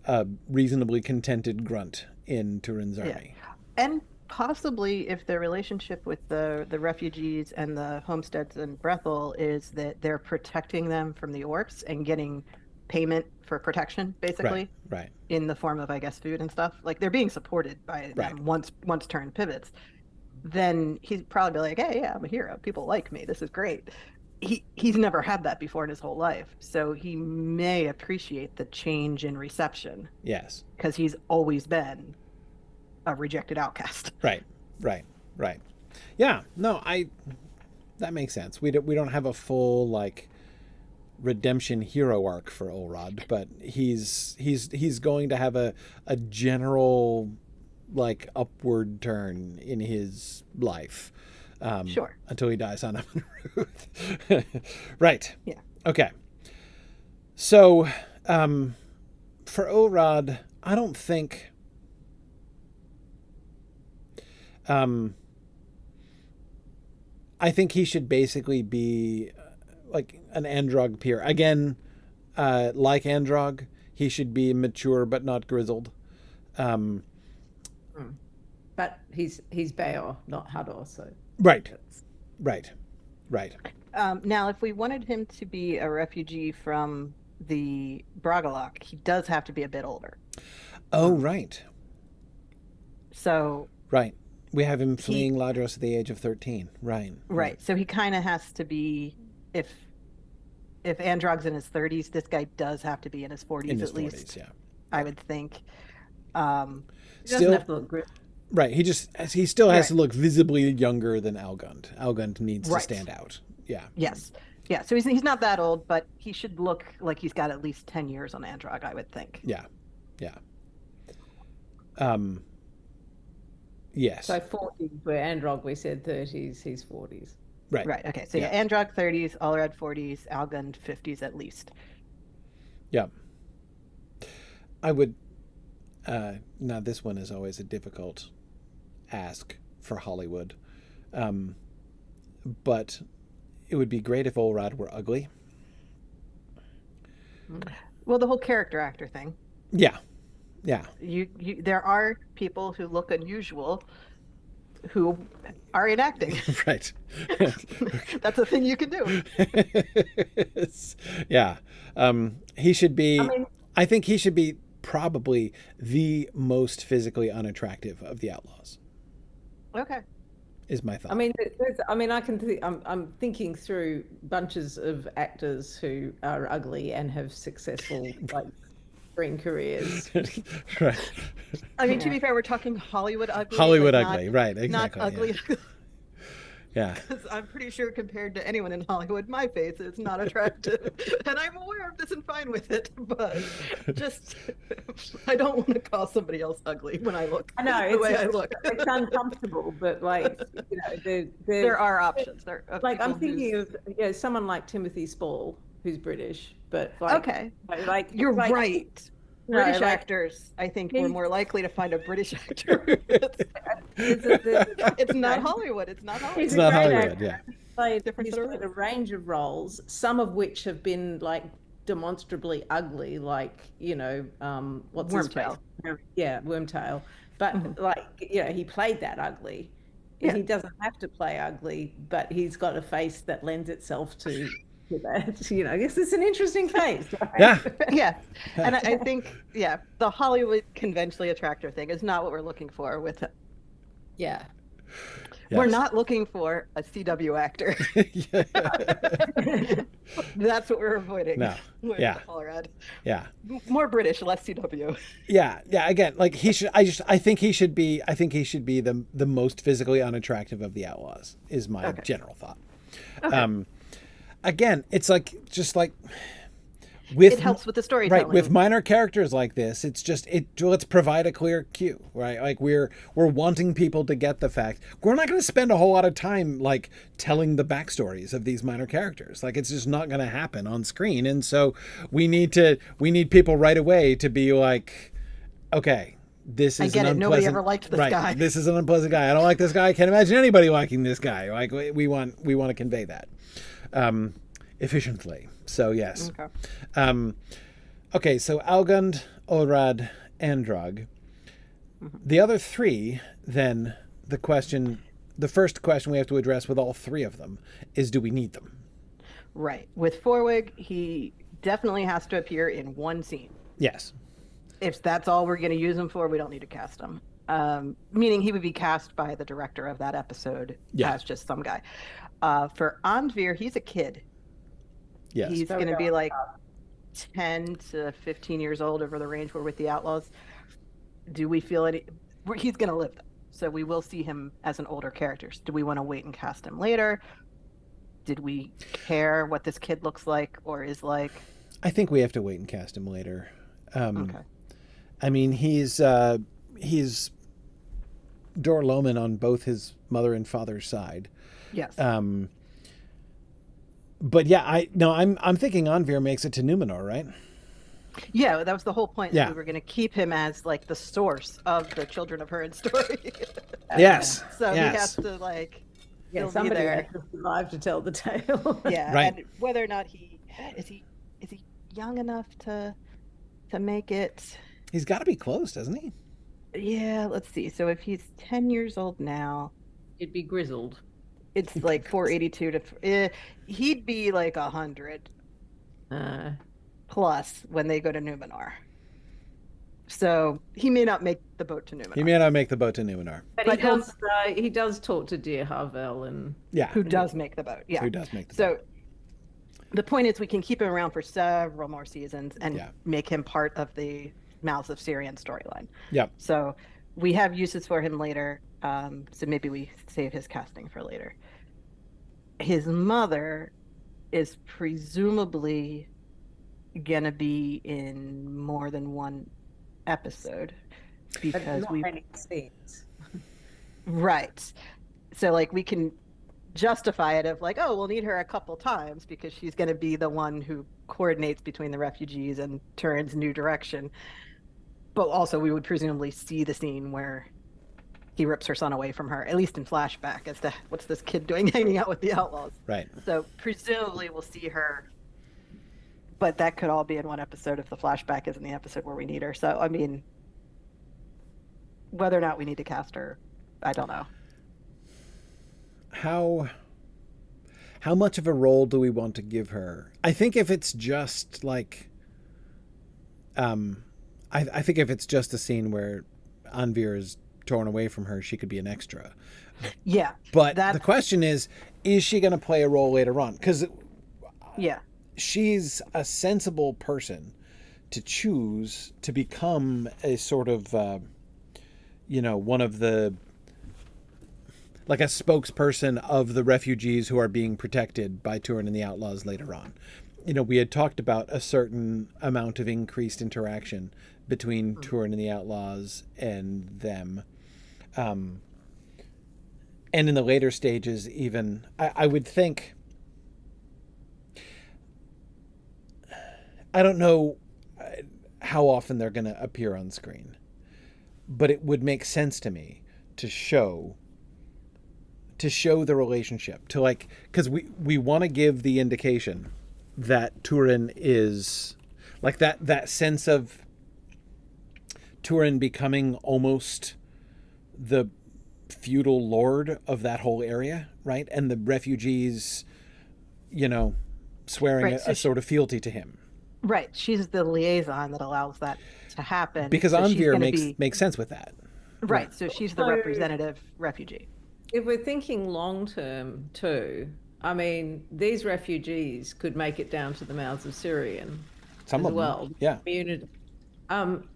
a reasonably contented grunt in Turin's army. And possibly, if their relationship with the refugees and the homesteads in Brethel is that they're protecting them from the orcs and getting payment for protection, basically, right, in the form of, I guess, food and stuff. Like, they're being supported by them once Turin pivots. Then he'd probably be like, hey, yeah, I'm a hero. People like me. This is great. He's never had that before in his whole life. So he may appreciate the change in reception. Yes. Because he's always been a rejected outcast. Right. Yeah, no, that makes sense. We don't have a full, like, redemption hero arc for Olrod, but he's going to have a general, like, upward turn in his life. Sure. Until he dies on Ruth. Right. Yeah. Okay. So, for Olrod, I don't think I think he should basically be like an Androg peer. Again, like Androg, he should be mature but not grizzled. But he's Baor, not Hador, so. Right. Now, if we wanted him to be a refugee from the Bragalok, he does have to be a bit older. Oh, right. So. Right. We have him fleeing Ladros at the age of 13. Right. So he kind of has to be, if Androg's in his 30s, this guy does have to be in his 40s at least. Yeah. I would think. He doesn't have to look good. Right. He still has to look visibly younger than Algund. Algund needs to stand out. Yeah. Yes. Yeah. So he's not that old, but he should look like he's got at least 10 years on Androg, I would think. Yeah. Yes. So 40s, where Androg we said 30s, he's 40s. Right. Okay. So Androg 30s, Olrod 40s, Algund 50s at least. Yeah. I would. Now this one is always a difficult ask for Hollywood, but it would be great if Olrod were ugly. Well, the whole character actor thing. Yeah. There are people who look unusual who are enacting. Right. That's a thing you can do. Yeah. He should be. I think he should be probably the most physically unattractive of the outlaws. Okay. Is my thought. I'm thinking through bunches of actors who are ugly and have successful screen careers. Right. I mean, to be fair, we're talking Hollywood ugly. Ugly, right? Exactly. Not ugly. Yeah. Because I'm pretty sure compared to anyone in Hollywood, my face is not attractive. And I'm aware of this and fine with it, but just, I don't want to call somebody else ugly when I look the way I look. It's uncomfortable, but there are options. I'm thinking of someone like Timothy Spall, who's British, but you're right. British actors, I think, we're more likely to find a British actor. It's not Hollywood. It's not Hollywood. It's not Hollywood. Yeah. He's played a range of roles, some of which have been demonstrably ugly, what's Wormtail. Wormtail. But he played that ugly. Yeah. He doesn't have to play ugly, but he's got a face that lends itself to that. I guess it's an interesting face. Right? Yeah. And I think the Hollywood conventionally attractive thing is not what we're looking for with him. Yeah. We're Yes. not looking for a CW actor. Yeah. That's what we're avoiding. No. With Yeah. Paul Rudd. Yeah. More British, less CW. Yeah. Yeah. Again, like he should. I think he should be. I think he should be the most physically unattractive of the outlaws. Is my general thought. Okay. Again, it's like just like. With, it helps with the storytelling. Right, with minor characters like this, it's just let's provide a clear cue, right? Like we're wanting people to get the fact. We're not going to spend a whole lot of time like telling the backstories of these minor characters. Like it's just not going to happen on screen, and so we need people right away to be like, okay, this is an unpleasant. Nobody ever liked this guy. This is an unpleasant guy. I don't like this guy. I can't imagine anybody liking this guy. Like we want to convey that efficiently. So yes. Okay, so Algund, Olrad, Andrag. The other three, then the first question we have to address with all three of them is, do we need them? Right. With Forwig, he definitely has to appear in one scene. Yes. If that's all we're going to use him for, we don't need to cast him. Meaning he would be cast by the director of that episode as just some guy. For Andvir, he's a kid. Yes. He's going to be like 10 to 15 years old over the range we're with the Outlaws. Do we feel he's going to live them. So we will see him as an older character. Do we want to wait and cast him later? Did we care what this kid looks like or is like? I think we have to wait and cast him later. Okay. I mean, he's Dorloman on both his mother and father's side. Yes. But yeah, I'm thinking Anvir makes it to Numenor, right? Yeah, that was the whole point. Yeah. We were going to keep him as like the source of the Children of Hurin story. Yes. So yes. he has to like. Yeah, somebody has to survive to tell the tale. Yeah, right. And whether or not he is young enough to make it. He's got to be close, doesn't he? Yeah, let's see. So if he's 10 years old now, He'd be grizzled. it's like 482 to. He'd be like 100 plus when they go to Numenor. So he may not make the boat to Numenor. He may not make the boat to Numenor. But he does talk to Dear Havel and who does make the boat. Yeah. Who does make the boat. So the point is we can keep him around for several more seasons and make him part of the Mouths of Syrian storyline. Yep. So we have uses for him later. So maybe we save his casting for later. His mother is presumably gonna be in more than one episode because not many scenes. Right. So like we can justify it of like, oh, we'll need her a couple times because she's going to be the one who coordinates between the refugees and Turin's new direction. But also we would presumably see the scene where he rips her son away from her, at least in flashback, as to what's this kid doing hanging out with the outlaws. Right. So presumably we'll see her, but that could all be in one episode if the flashback isn't the episode where we need her. So, I mean, whether or not we need to cast her, I don't know. How much of a role do we want to give her? I think if it's just like, I think if it's just a scene where Anvir is torn away from her, she could be an extra. Yeah. But the question is she going to play a role later on? Because she's a sensible person to choose to become a sort of, one of the, like a spokesperson of the refugees who are being protected by Turin and the Outlaws later on. We had talked about a certain amount of increased interaction between Turin and the Outlaws and them. And in the later stages, even, I would think, I don't know how often they're going to appear on screen, but it would make sense to me to show the relationship, to like, because we want to give the indication that Turin is like that sense of Turin becoming almost the feudal lord of that whole area, right? And the refugees, swearing a sort of fealty to him. Right. She's the liaison that allows that to happen. Because so Anvir makes sense with that. Right. So she's the representative refugee. if we're thinking long term too, I mean, these refugees could make it down to the mouths of Syrian Some as of them, well. yeah. Community.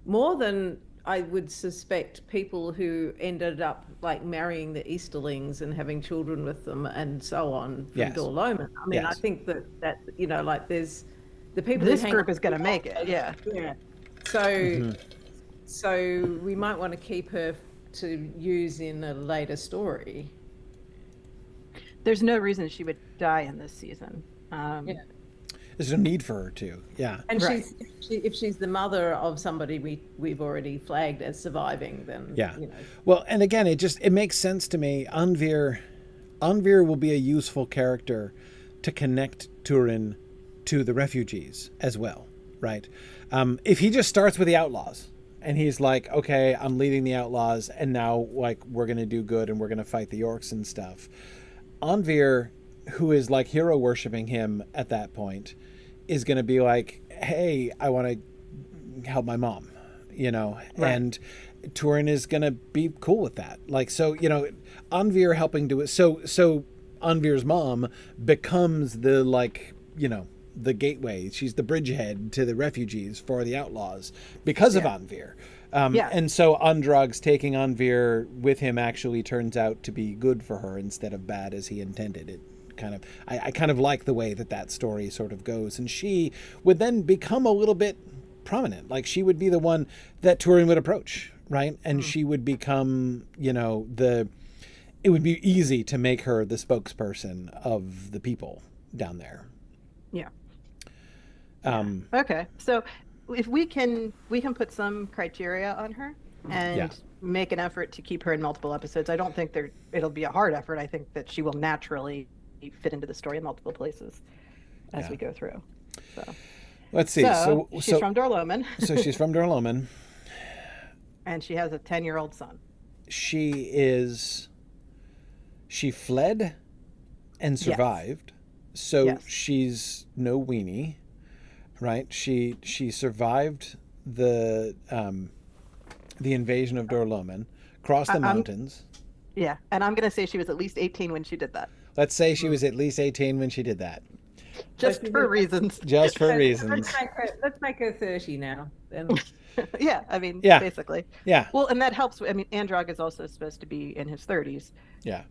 More than I would suspect people who ended up like marrying the Easterlings and having children with them and so on from Yes. Dorloman. I mean, I Yes. think that like there's the people This who hang group on is going to to make it. the Yeah. yeah. So so we might want to keep her to use in a later story. There's no reason she would die in this season. Yeah. There's no need for her to. Yeah. And Right. if she's the mother of somebody we've already flagged as surviving, then Yeah. you know. Well, and again, it makes sense to me. Anvir will be a useful character to connect Turin to the refugees as well, right? If he just starts with the outlaws and he's like, okay, I'm leading the outlaws and now like we're going to do good and we're going to fight the orcs and stuff. Anvir, who is like hero worshiping him at that point, is going to be like, hey, I want to help my mom, you know, Right. and Turin is going to be cool with that. Like, so, you know, Anvir helping do it. So Anvir's mom becomes the, like, you know, the gateway. She's the bridgehead to the refugees for the outlaws because of Anvir. And so Andrag's taking Anvir with him actually turns out to be good for her instead of bad as he intended. It kind of, I kind of like the way that story sort of goes. And she would then become a little bit prominent. Like she would be the one that Turin would approach, right? And she would become, you know, it would be easy to make her the spokesperson of the people down there. Yeah. Um, Okay. So if we can put some criteria on her and make an effort to keep her in multiple episodes. I don't think it'll be a hard effort. I think that she will naturally fit into the story in multiple places as we go through. So let's see. So she's from Dorloman. So she's from Dorloman. And she has a 10-year-old son. She fled and survived. So she's no weenie, right? She survived the invasion of Dorloman, crossed the mountains. Yeah, and I'm going to say she was at least 18 when she did that. Let's say she was at least 18 when she did that. Just for reasons. Just for reasons. Let's make her 30 now. Then. Yeah, I mean, basically. Yeah. Well, and that helps. I mean, Andrag is also supposed to be in his 30s. Yeah.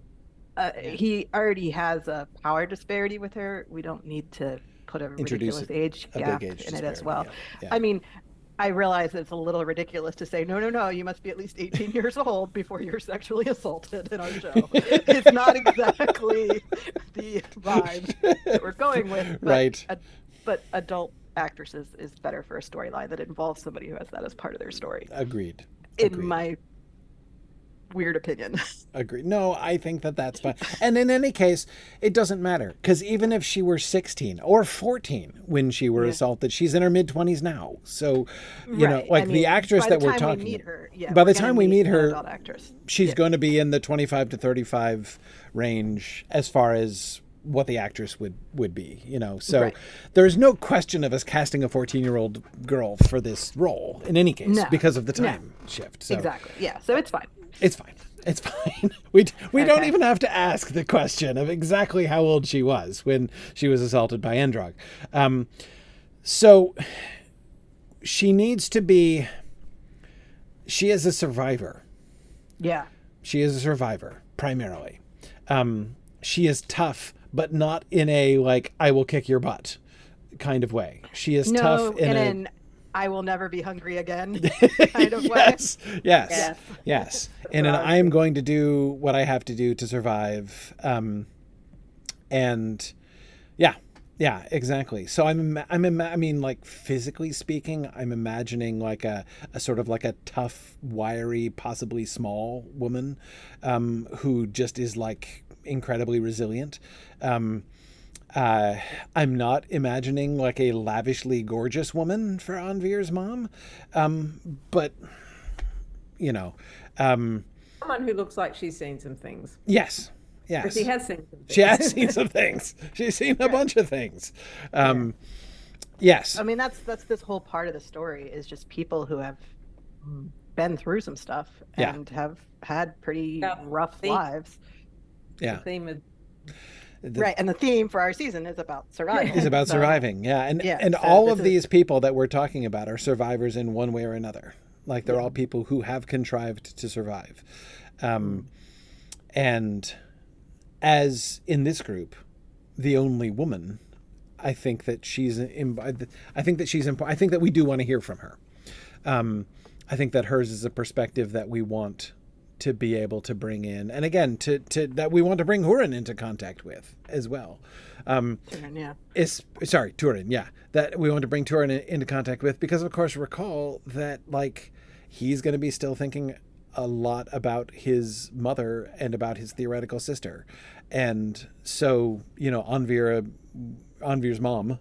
He already has a power disparity with her. We don't need to put a ridiculous age gap in it as well. Yeah. I mean, I realize it's a little ridiculous to say, no, you must be at least 18 years old before you're sexually assaulted in our show. It's not exactly the vibe that we're going with. But, right. But adult actresses is better for a storyline that involves somebody who has that as part of their story. Agreed. In my weird opinion. Agreed. No, I think that's fine. And in any case, it doesn't matter because even if she were 16 or 14 when she were assaulted, she's in her mid-20s now. So, you know, like the actress that we're talking about, by the time we meet her, she's going to be in the 25 to 35 range as far as what the actress would be, you know. So there's no question of us casting a 14-year-old girl for this role in any case because of the time shift. So. Exactly. Yeah. So it's fine. It's fine. It's fine. We don't even have to ask the question of exactly how old she was when she was assaulted by Andrag. So she needs to be. She is a survivor. Yeah. She is a survivor primarily. She is tough, but not in a like I will kick your butt kind of way. She is tough in an I will never be hungry again kind of way. Yes. And I'm going to do what I have to do to survive. And yeah, exactly. So I mean, like physically speaking, I'm imagining like a sort of like a tough, wiry, possibly small woman, who just is like incredibly resilient. I'm not imagining like a lavishly gorgeous woman for Anvir's mom, but you know, someone who looks like she's seen some things. Yes. But she has seen some things. She has seen some things. She's seen a bunch of things. Yes. I mean, that's this whole part of the story is just people who have been through some stuff and have had pretty rough lives. Yeah. The theme of Right, and the theme for our season is about survival. Is about So, surviving. Yeah, and yeah, and so all this of is- these people that we're talking about are survivors in one way or another. Like they're all people who have contrived to survive. And as in this group, the only woman, I think that she's important. I think that we do want to hear from her. I think that hers is a perspective that we want to be able to bring in, and again, to that we want to bring Hurin into contact with as well. Turin, yeah. Turin, yeah, that we want to bring Turin into contact with, because of course recall that like he's going to be still thinking a lot about his mother and about his theoretical sister, and so Anvir's mom,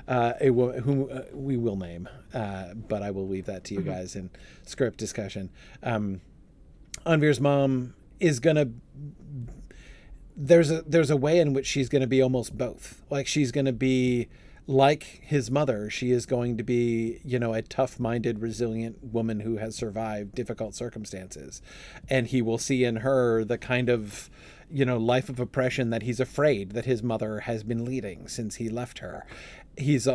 whom we will name, but I will leave that to you guys in script discussion. Anvir's mom is gonna. There's a way in which she's going to be almost both. Like she's going to be like his mother. She is going to be, a tough-minded, resilient woman who has survived difficult circumstances, and he will see in her the kind of, life of oppression that he's afraid that his mother has been leading since he left her. She's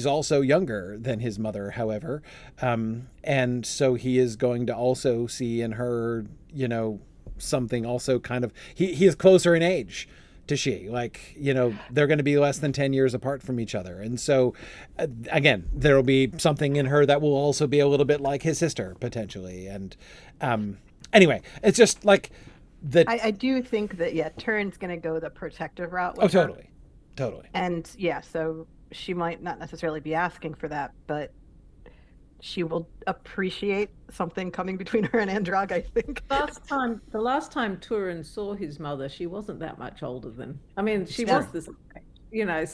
also younger than his mother, however, and so he is going to also see in her, something also kind of he is closer in age to she. Like, they're going to be less than 10 years apart from each other, and so again, there will be something in her that will also be a little bit like his sister potentially. And anyway, it's just like that. I do think that Turin's going to go the protective route with Oh, her. totally. And so she might not necessarily be asking for that, but she will appreciate something coming between her and Androg, I think. the last time Turin saw his mother, she wasn't that much older than. I mean, she True. was this,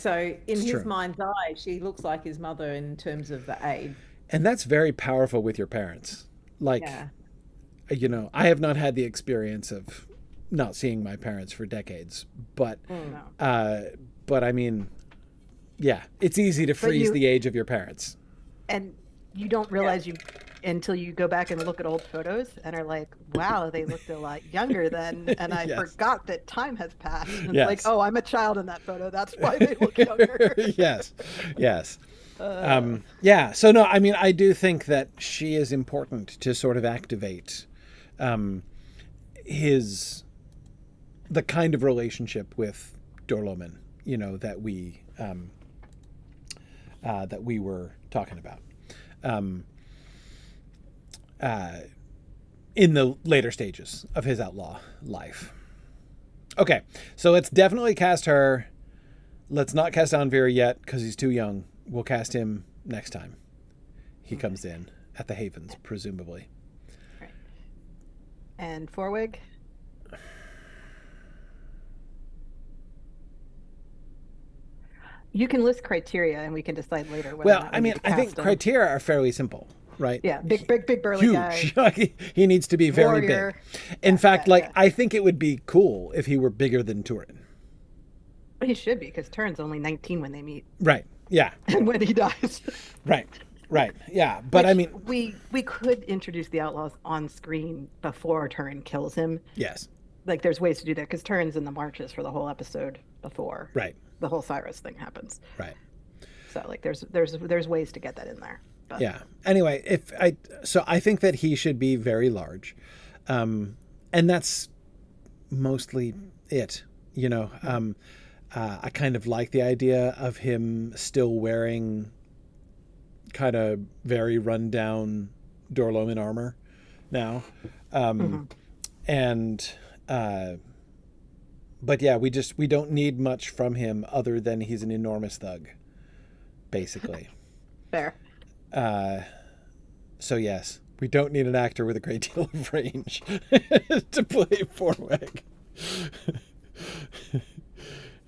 so in It's his true. mind's eye, she looks like his mother in terms of the age. And that's very powerful with your parents. Like, Yeah. I have not had the experience of not seeing my parents for decades, but No. but I mean, yeah, it's easy to freeze the age of your parents. And you don't realize until you go back and look at old photos and are like, wow, they looked a lot younger then. And I Yes. forgot that time has passed. And Yes. It's like, oh, I'm a child in that photo. That's why they look younger. Yes. Yeah. So no, I mean, I do think that she is important to sort of activate the kind of relationship with Dorloman, that we were talking about. In the later stages of his outlaw life. Okay, so let's definitely cast her. Let's not cast Anvir yet because he's too young. We'll cast him next time he comes in at the Havens, presumably. Right. And Forwig? You can list criteria and we can decide later whether or Well, not we I mean, need to I think cast him. criteria are fairly simple, right? Yeah, big burly Huge. guy. He needs to be very Warrior. big. In fact, yeah. I think it would be cool if he were bigger than Turin. He should be, because Turin's only 19 when they meet. Right. Yeah. And when he dies. Right. Yeah. But I mean, we could introduce the outlaws on screen before Turin kills him. yes. Like, there's ways to do that, because Turin's in the marches for the whole episode before Right. the whole Cyrus thing happens. Right. So like there's ways to get that in there. But. Yeah. Anyway, I think that he should be very large, and that's mostly it. I kind of like the idea of him still wearing kind of very rundown Dorloman armor now, and but yeah, we don't need much from him other than he's an enormous thug, basically. Fair. So yes, we don't need an actor with a great deal of range to play Forwig.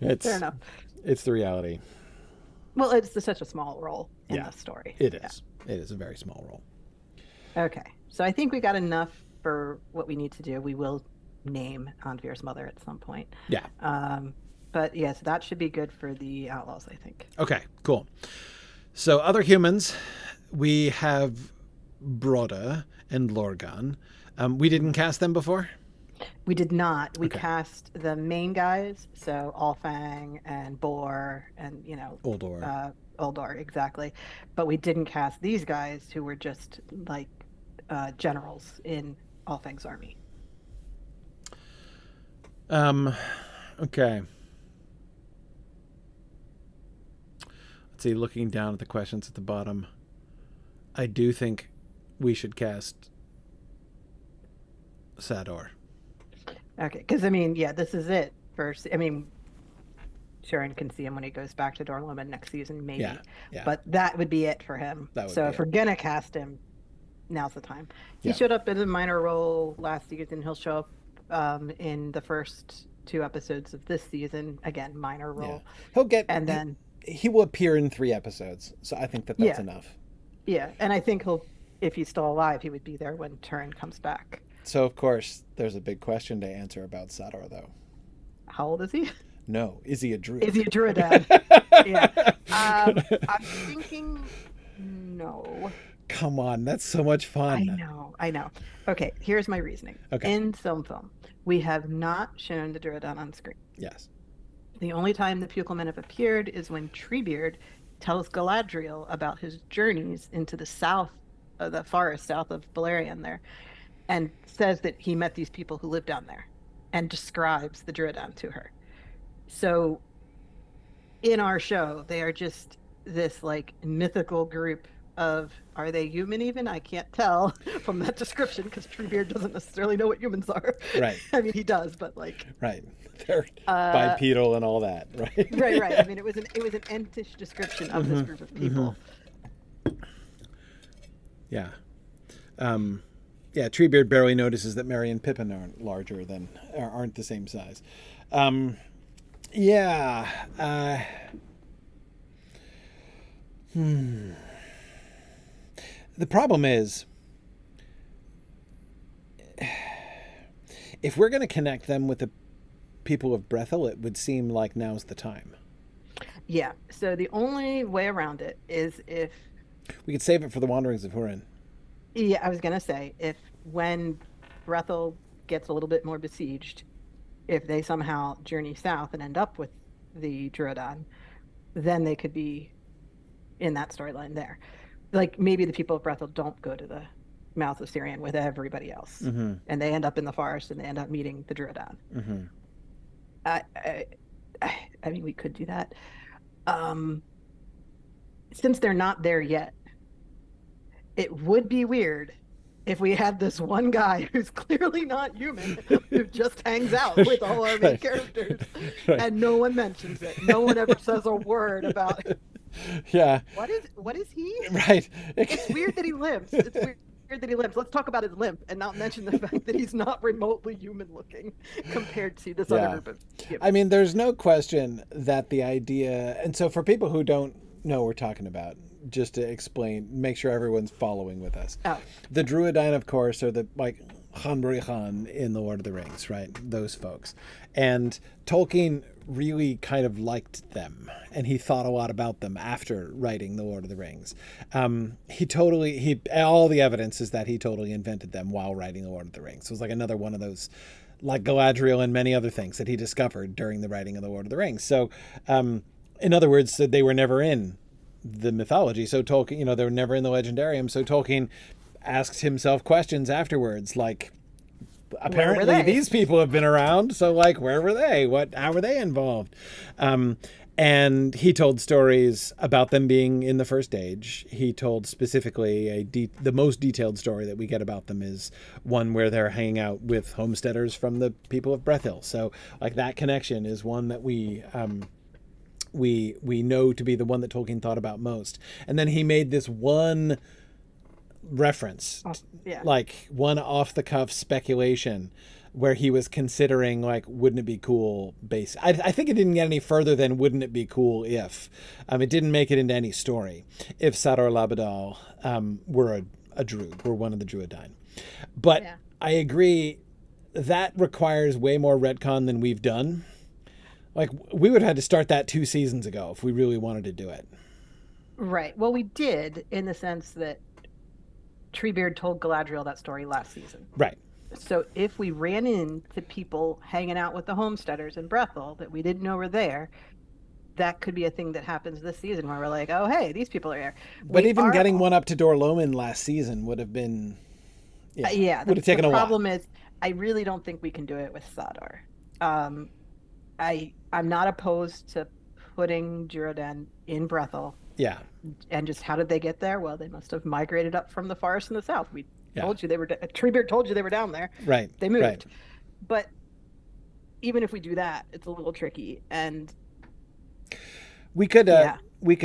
Fair enough. It's the reality. Well, it's such a small role in the story. It is. Yeah. It is a very small role. Okay, so I think we got enough for what we need to do. We will name Anvir's mother at some point. Yeah. But yes, that should be good for the outlaws, I think. Okay, cool. So other humans, we have Broda and Lorgan. We didn't cast them before? We did not. We Okay. cast the main guys, so Alfang and Boar and, Oldor. Uldor, exactly. But we didn't cast these guys who were just like generals in Alfang's army. Okay. Let's see, looking down at the questions at the bottom, I do think we should cast Sador. Okay, because I mean, yeah, this is it. First, I mean, Sharon can see him when he goes back to Dornlund next season, maybe. Yeah. But that would be it for him. That would So be if it. we're gonna cast him, now's the time. He Yeah. showed up in a minor role last season. He'll show up in the first 2 episodes of this season. Again, minor role. He'll get, And then he will appear in 3 episodes. So I think that's Yeah. enough. yeah, and I think if he's still alive, he would be there when Turin comes back. So, of course, there's a big question to answer about Sador, though. How old is he? No. Is he a druid? Is he a druidad? Yeah. I'm thinking no. Come on. That's so much fun. I know. Okay, here's my reasoning. Okay. In SilmFilm, we have not shown the druidad on screen. Yes. The only time the Pukilmen have appeared is when Treebeard tells Galadriel about his journeys into the south of the forest, south of Beleriand there, and says that he met these people who live down there and describes the Druidan to her. So in our show, they are just this like mythical group of, are they human even? I can't tell from that description because Treebeard doesn't necessarily know what humans are. Right. I mean, he does, but like. Right. They're bipedal and all that, right? Right. I mean, it was an entish description of this group of people. Yeah. Yeah, Treebeard barely notices that Merry and Pippin aren't the same size. The problem is, if we're going to connect them with the people of Brethil, it would seem like now's the time. Yeah. So the only way around it is if we could save it for the Wanderings of Hurin. Yeah, I was gonna say when Brethil gets a little bit more besieged, if they somehow journey south and end up with the Druidan, then they could be in that storyline there. Like maybe the people of Brethil don't go to the mouth of Syrian with everybody else, and they end up in the forest and they end up meeting the Druidan. I mean, we could do that. Since they're not there yet, it would be weird if we had this one guy who's clearly not human, who just hangs out with all our main characters, and no one mentions it. No one ever says a word about it. Yeah. What is he? Right. It's weird that he limps. It's weird that he limps. Let's talk about his limp and not mention the fact that he's not remotely human looking compared to this other group of humans. I mean, there's no question that the idea, and so for people who don't know what we're talking about, just to explain, make sure everyone's following with us. Oh. The Druidine, of course, are the Hanbrihan in the Lord of the Rings, right? Those folks. And Tolkien really kind of liked them, and he thought a lot about them after writing the Lord of the Rings. All the evidence is that he totally invented them while writing the Lord of the Rings. So it was like another one of those, like Galadriel and many other things that he discovered during the writing of the Lord of the Rings. So, in other words, they were never in the mythology. So Tolkien, they were never in the legendarium. So Tolkien asked himself questions afterwards, like, apparently these people have been around. So like, where were they? How were they involved? And he told stories about them being in the First Age. He told specifically the most detailed story that we get about them is one where they're hanging out with homesteaders from the people of Brethil. So like that connection is one that we know to be the one that Tolkien thought about most. And then he made this one reference, like one off-the-cuff speculation where he was considering, like, wouldn't it be cool I think it didn't get any further than wouldn't it be cool if. It didn't make it into any story. If Sador Labadal were a druid, were one of the Druidine. But I agree, that requires way more retcon than we've done. Like, we would have had to start that 2 seasons ago if we really wanted to do it. Right. Well, we did, in the sense that Treebeard told Galadriel that story last season. Right. So if we ran into people hanging out with the homesteaders in Brethel that we didn't know were there, that could be a thing that happens this season where we're like, oh, hey, these people are here. But We even are, getting one up to Dorloman last season would have been, yeah, would have taken the a while. problem is I really don't think we can do it with Sador. Um, I'm not opposed to putting Jiradan in Brethel. Yeah. And just how did they get there? Well, they must have migrated up from the forest in the south. We Yeah. told you they were, Treebeard told you they were down there. Right. They moved. Right. But even if we do that, it's a little tricky. And we could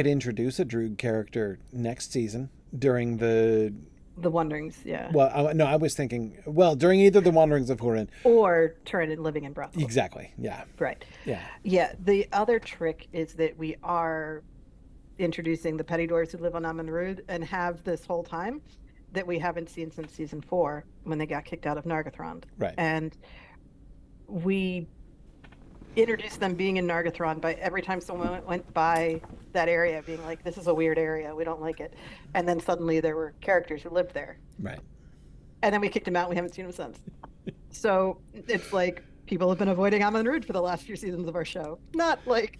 introduce a Droog character next season during the Wanderings, yeah. Well, no, I was thinking, during either the Wanderings of Hurin or Turin living in Brethel. Exactly. Yeah. Right. Yeah. Yeah. The other trick is that we are introducing the petty dwarves who live on Amon Rud and have this whole time that we haven't seen since season 4 when they got kicked out of Nargothrond. Right. And we introduced them being in Nargothrond by every time someone went by that area being like, this is a weird area, we don't like it. And then suddenly there were characters who lived there. Right. And then we kicked them out and we haven't seen them since. So it's like people have been avoiding Amon Rud for the last few seasons of our show. Not like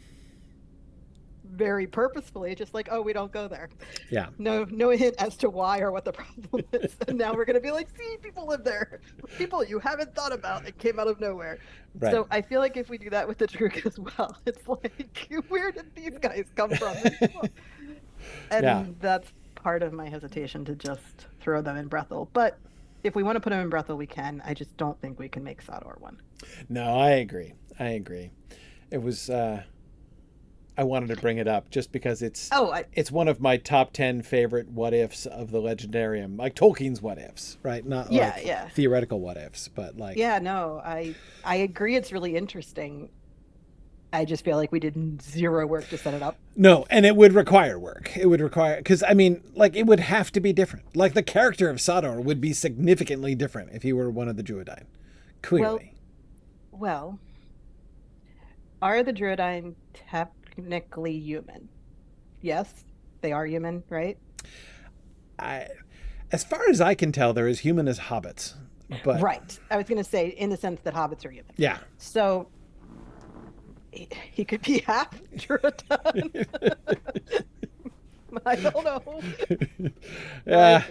very purposefully, just like, oh, we don't go there. Yeah. No hint as to why or what the problem is. And now we're going to be like, see, people live there. People you haven't thought about. It came out of nowhere. Right. So I feel like if we do that with the Droog as well, it's like, where did these guys come from? And that's part of my hesitation to just throw them in Brethel. But if we want to put them in Brethel, we can. I just don't think we can make Sador one. No, I agree. It was... I wanted to bring it up just because it's one of my top 10 favorite what ifs of the Legendarium, like Tolkien's what ifs, right? Not theoretical what ifs, but like I agree. It's really interesting. I just feel like we did zero work to set it up. No, and it would require work. Because I mean, like it would have to be different. Like the character of Sador would be significantly different if he were one of the Druidine. Clearly. Well, are the Druidine technically human? Yes, they are human, right? As far as I can tell, they're as human as hobbits. But right. I was going to say in the sense that hobbits are human. Yeah. So he could be half Druidine. I don't know. Yeah,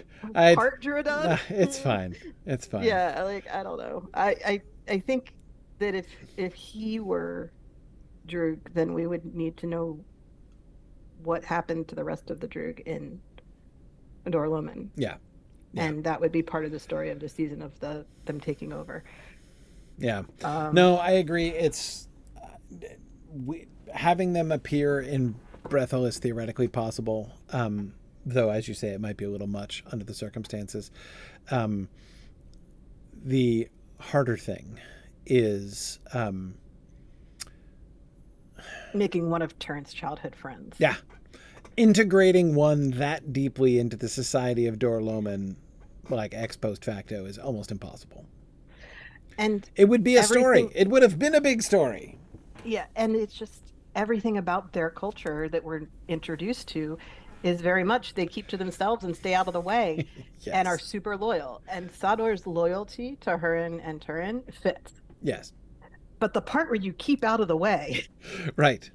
part Druidine. It's fine. It's fine. Yeah, like I don't know. I think that if he were Droog, then we would need to know what happened to the rest of the Droog in Dorloman. Yeah. And that would be part of the story of the season of them taking over. Yeah. No, I agree. It's having them appear in Brethel is theoretically possible, though, as you say, it might be a little much under the circumstances. The harder thing is making one of Terrance's childhood friends. Yeah. Integrating one that deeply into the society of Dorloman, like ex post facto, is almost impossible. And it would be a story. It would have been a big story. Yeah, and it's just everything about their culture that we're introduced to is very much they keep to themselves and stay out of the way. Yes. And are super loyal. And Sador's loyalty to Hurin and Turin fits. Yes. But the part where you keep out of the way, right,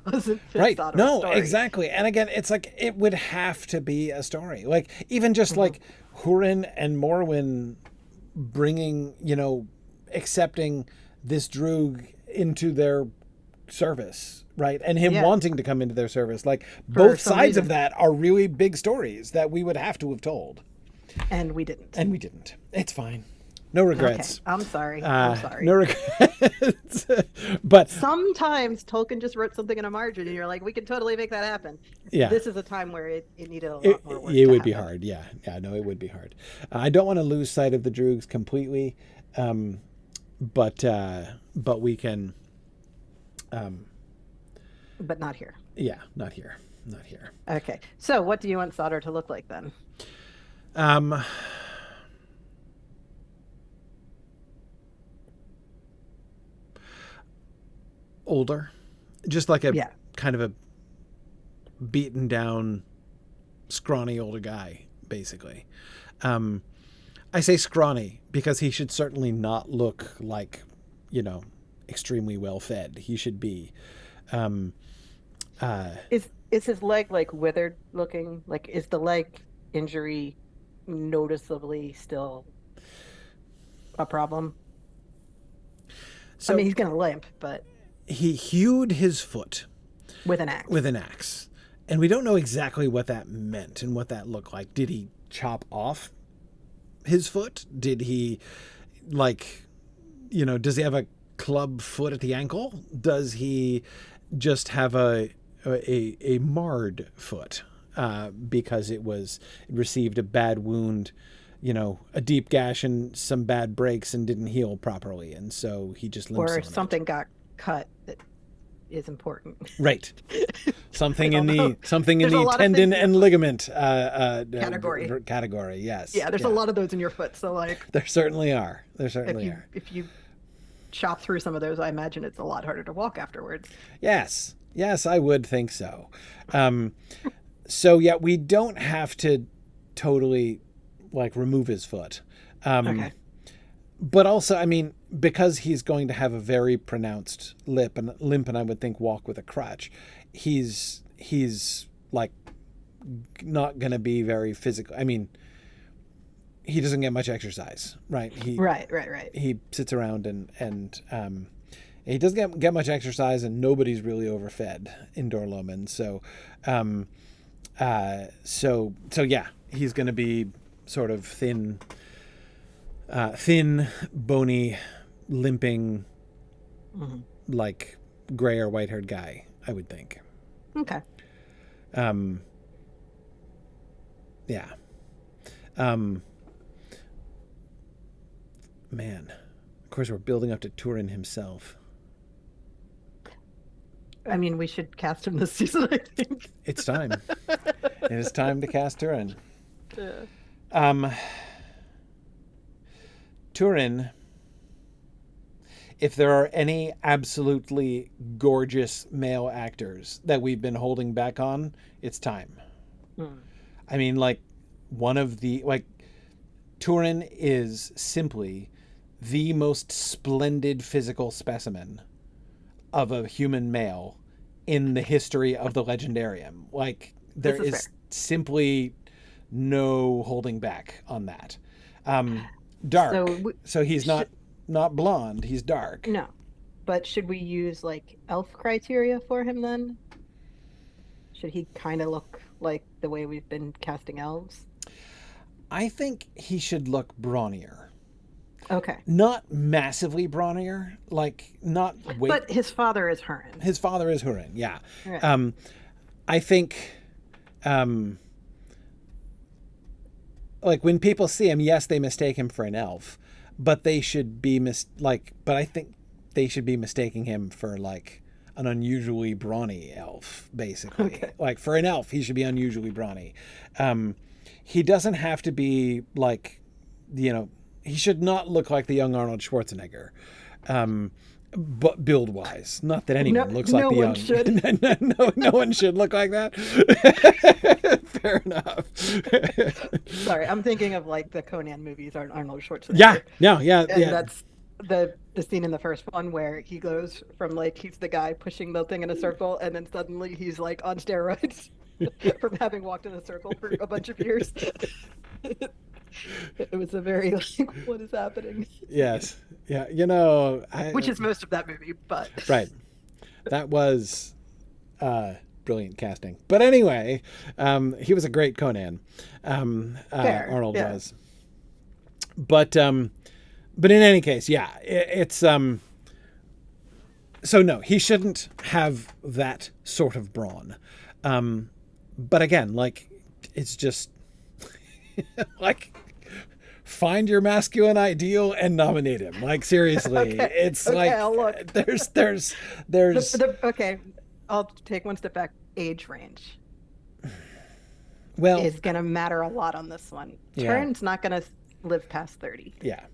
doesn't fit. Right. Sador's no, story. Exactly. And again, it's like it would have to be a story. Like even just like Hurin and Morwen bringing, accepting this Droog into their service, right? And him wanting to come into their service. Like both sides of that are really big stories that we would have to have told. And we didn't. It's fine. No regrets. Okay. I'm sorry. No regrets. But sometimes Tolkien just wrote something in a margin and you're like, we can totally make that happen. Yeah. This is a time where it needed a lot more work. It would be hard. Yeah. Yeah, no, it would be hard. I don't want to lose sight of the Droogs completely. But we can but not here. Yeah, not here. Not here. Okay. So what do you want Sador to look like then? Older, just like a kind of a beaten down, scrawny older guy, basically. I say scrawny because he should certainly not look like, extremely well fed. He should be. Is his leg like withered looking? Like, is the leg injury noticeably still a problem? So I mean, he's gonna limp, but he hewed his foot with an axe. with an axe. And we don't know exactly what that meant and what that looked like. Did he chop off his foot? Did he, does he have a club foot at the ankle? Does he just have a marred foot because it received a bad wound, a deep gash and some bad breaks and didn't heal properly, and so he just limps Or on something got cut that is important. Right. Something in know. the tendon and ligament Category. Category, yes. Yeah, there's a lot of those in your foot, so There certainly are. Are. If you chop through some of those, I imagine it's a lot harder to walk afterwards. Yes, I would think so. So yeah, we don't have to totally remove his foot. Okay. But also, I mean, because he's going to have a very pronounced limp, and I would think walk with a crutch, he's not going to be very physical. I mean, he doesn't get much exercise, right? Right. He sits around and he doesn't get much exercise, and nobody's really overfed in Dorloman. So yeah, he's going to be sort of thin, bony, limping, gray or white-haired guy, I would think. Okay. Yeah. Man, of course, we're building up to Turin himself. I mean, we should cast him this season, I think. It's time. It is time to cast Turin. Yeah. Turin, if there are any absolutely gorgeous male actors that we've been holding back on, it's time. I mean, one of the, Turin is simply the most splendid physical specimen of a human male in the history of the Legendarium. There is simply no holding back on that. Dark. So he's not blonde, he's dark. No. But should we use elf criteria for him then? Should he kind of look like the way we've been casting elves? I think he should look brawnier. Okay. Not massively brawnier, not way. But his father is Hurin. His father is Hurin, yeah. Right. I think, when people see him, yes, they mistake him for an elf, but they should be but I think they should be mistaking him for an unusually brawny elf, basically. Okay. For an elf, he should be unusually brawny. He doesn't have to be he should not look like the young Arnold Schwarzenegger, but build-wise. Not that anyone looks like the young. Should. no one should look like that. Fair enough. Sorry, I'm thinking of the Conan movies, Arnold Schwarzenegger. Yeah. And that's the scene in the first one where he goes from he's the guy pushing the thing in a circle, and then suddenly he's on steroids from having walked in a circle for a bunch of years. It was a very what is happening? Yes. Yeah. Which is most of that movie, but right. That was brilliant casting. But anyway, he was a great Conan. Arnold was. But in any case, yeah, it's so no, he shouldn't have that sort of brawn. But again, it's just find your masculine ideal and nominate him. Seriously, okay. It's I'll look. there's okay. I'll take one step back. Age range well is going to matter a lot on this one. Turin's not going to live past 30. Yeah.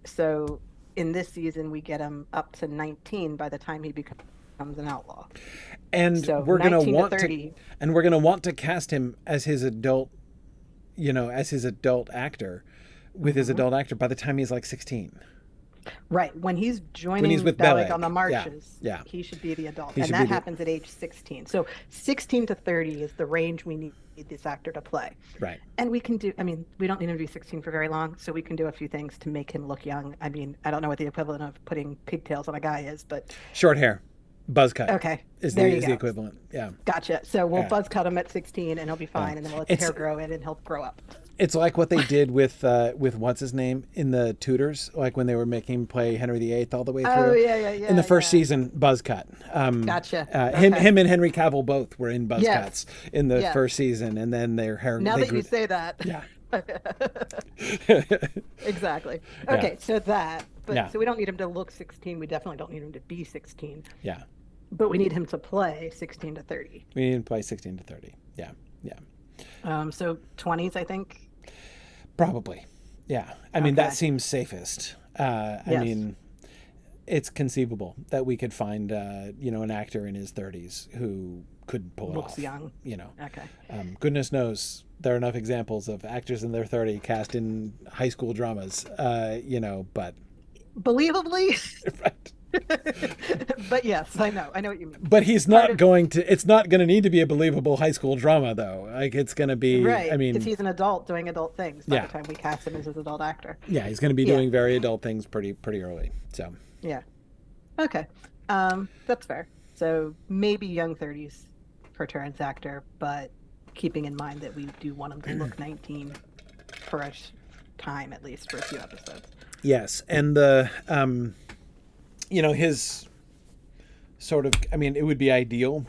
So in this season, we get him up to 19 by the time he becomes an outlaw. And so we're going to want to cast him as his adult, as his adult actor, with his adult actor by the time he's like 16. Right. When he's joining When he's with Bellic Bellic, on the marches, yeah. he should be the adult. He And should that be the- happens at age 16. So 16 to 30 is the range we need this actor to play. Right. And we can do, I mean, we don't need him to be 16 for very long, so we can do a few things to make him look young. I mean, I don't know what the equivalent of putting pigtails on a guy is, but Short hair, buzz cut. okay. Is there the you is go. the equivalent. Yeah. Gotcha. So we'll Yeah. buzz cut him at 16 and he'll be fine, and then we'll let the It's- hair grow in and he'll grow up. It's like what they did with what's his name in the Tudors, like when they were making him play Henry VIII all the way through. Oh, yeah. In the first yeah. season, buzz cut. Gotcha. Him Okay. and Henry Cavill both were in buzz Yes. cuts in the Yes. first season, and then their hair. Now they that grew, you say that. yeah. Exactly. Yeah. Okay, so that. But Yeah. so we don't need him to look 16. We definitely don't need him to be 16. Yeah. But we need him to play 16 to 30. We need to play 16 to 30. Yeah. So 20s, I think. Probably. Yeah. I mean, that Okay. seems safest. I Yes. mean, it's conceivable that we could find, an actor in his 30s who could pull it Looks off. young. Okay. Goodness knows there are enough examples of actors in their 30 cast in high school dramas, but Believably. right. But yes, I know what you mean. But he's Part not of- going to. It's not going to need to be a believable high school drama, though. Like it's going to be. Right. I mean, because he's an adult doing adult things by Yeah. the time we cast him as an adult actor. yeah, he's going to be Yeah. doing very adult things pretty early. So Yeah. Okay. That's fair. So maybe young 30s for Turin's actor, but keeping in mind that we do want him to look 19 for a time, at least for a few episodes. yes, and the his sort of. I mean, it would be ideal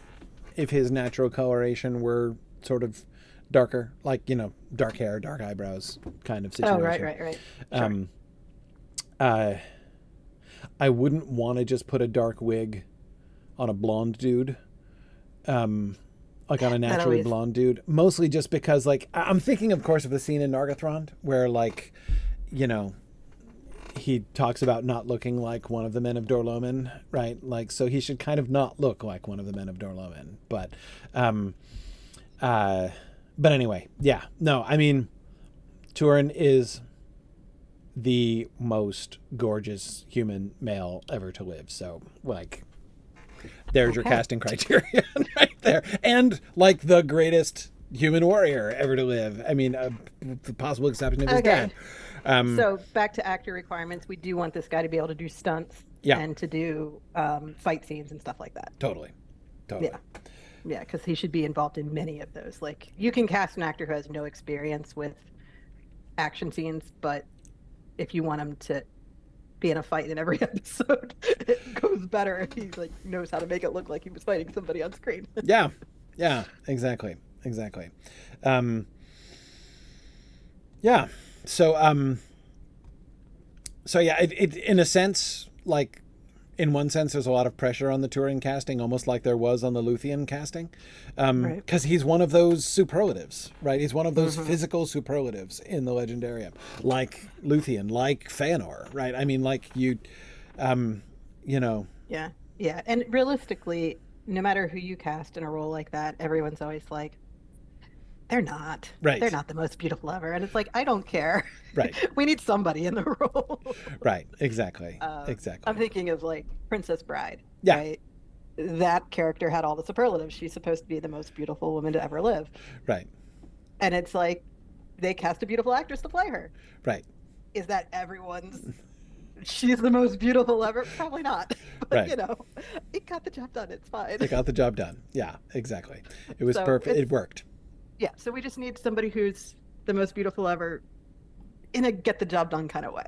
if his natural coloration were sort of darker, like dark hair, dark eyebrows kind of situation. Oh, right. Sure. I wouldn't want to just put a dark wig on a blonde dude, like on a naturally always- blonde dude. Mostly just because, like, I'm thinking, of course, of the scene in Nargothrond where, like, he talks about not looking like one of the men of Dorloman, right? Like, so he should kind of not look like one of the men of Dorloman. But anyway, yeah. No, I mean, Turin is the most gorgeous human male ever to live. So, like, there's your Okay. casting criterion right there. And, like, the greatest human warrior ever to live. I mean, the possible exception of his Okay. dad. So back to actor requirements, we do want this guy to be able to do stunts Yeah. and to do fight scenes and stuff like that. Totally. Yeah, because he should be involved in many of those. Like, you can cast an actor who has no experience with action scenes, but if you want him to be in a fight in every episode, it goes better if he knows how to make it look like he was fighting somebody on screen. Yeah, exactly. Yeah. So yeah, it in a sense, like, in one sense, there's a lot of pressure on the Turin casting, almost like there was on the Luthien casting, Right. because he's one of those superlatives, right? He's one of those physical superlatives in the Legendarium, like Luthien, like Feanor, right? I mean, like Yeah. And realistically, no matter who you cast in a role like that, everyone's always like, they're not. Right. They're not the most beautiful ever. And it's like, I don't care. Right. We need somebody in the role. Right, exactly. I'm thinking of like Princess Bride. Yeah. Right? That character had all the superlatives. She's supposed to be the most beautiful woman to ever live. Right, And it's like, they cast a beautiful actress to play her. right. Is that everyone's? She's the most beautiful ever? Probably not. But, Right. it got the job done. It's fine. It got the job done. Yeah, exactly. It was So perfect. it's- It worked. Yeah, so we just need somebody who's the most beautiful ever in a get the job done kind of way.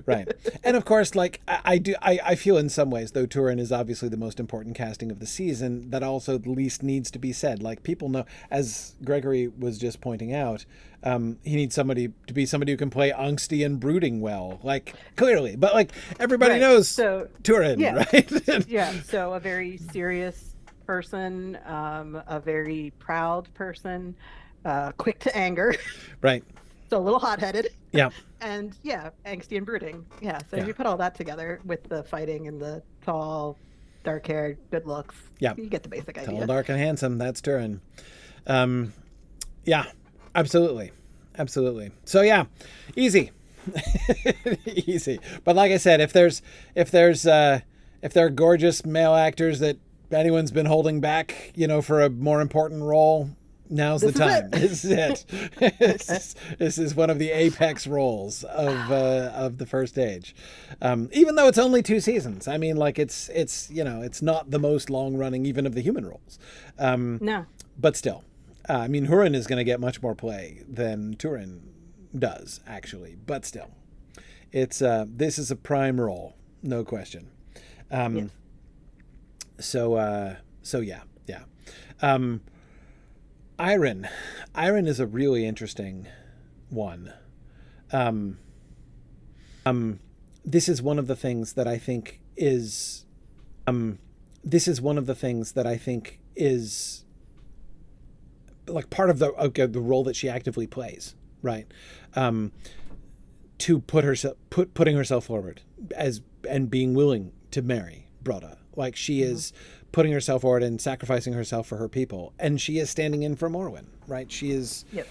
Right. And of course, like, I feel in some ways, though Turin is obviously the most important casting of the season, that also the least needs to be said. Like, people know, as Gregory was just pointing out, he needs somebody to be somebody who can play angsty and brooding well, like, clearly. But, like, everybody Right. knows So, Turin, yeah. right? yeah, so a very serious person, a very proud person, quick to anger, Right. so a little hot-headed. Yeah. And yeah, angsty and brooding. Yeah, so Yeah. if you put all that together with the fighting and the tall, dark hair, good looks, Yeah. you get the basic idea. Tall, dark, and handsome. That's Turin. Yeah, absolutely. So, yeah, easy. Easy. But like I said, if there are gorgeous male actors that anyone's been holding back, for a more important role, now's the time. This is it. This is one of the apex roles of the First Age. Even though it's only 2 seasons. I mean, like it's not the most long running even of the human roles. No. But still, I mean, Hurin is going to get much more play than Turin does, actually. But still, it's this is a prime role, no question. Yes. So yeah. Iron is a really interesting one. This is one of the things that I think is like part of the role that she actively plays, right? To putting herself forward and being willing to marry Broda. Like she is putting herself forward and sacrificing herself for her people, and she is standing in for Morwen, right? She is. Yep.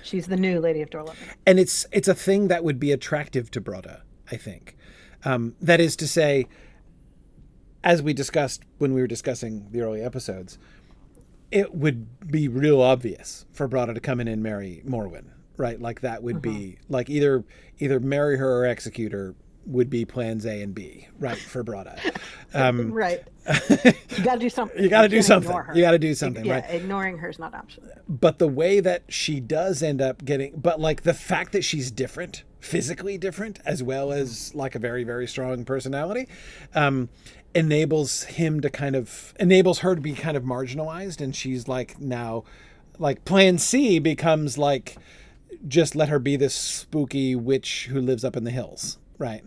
She's the new Lady of Dorlund. And it's a thing that would be attractive to Broda, I think. That is to say, as we discussed when we were discussing the early episodes, it would be real obvious for Broda to come in and marry Morwen, right? Like that would be like either marry her or execute her would be plans A and B, right, for Broda. Right. You got to do something. You got to do something. You got to do something, yeah, right? ignoring her is not an option. But the way that she does end up but like the fact that she's different, physically different, as well as like a very, very strong personality, enables her to be kind of marginalized. And she's like now, like plan C becomes like, just let her be this spooky witch who lives up in the hills, right?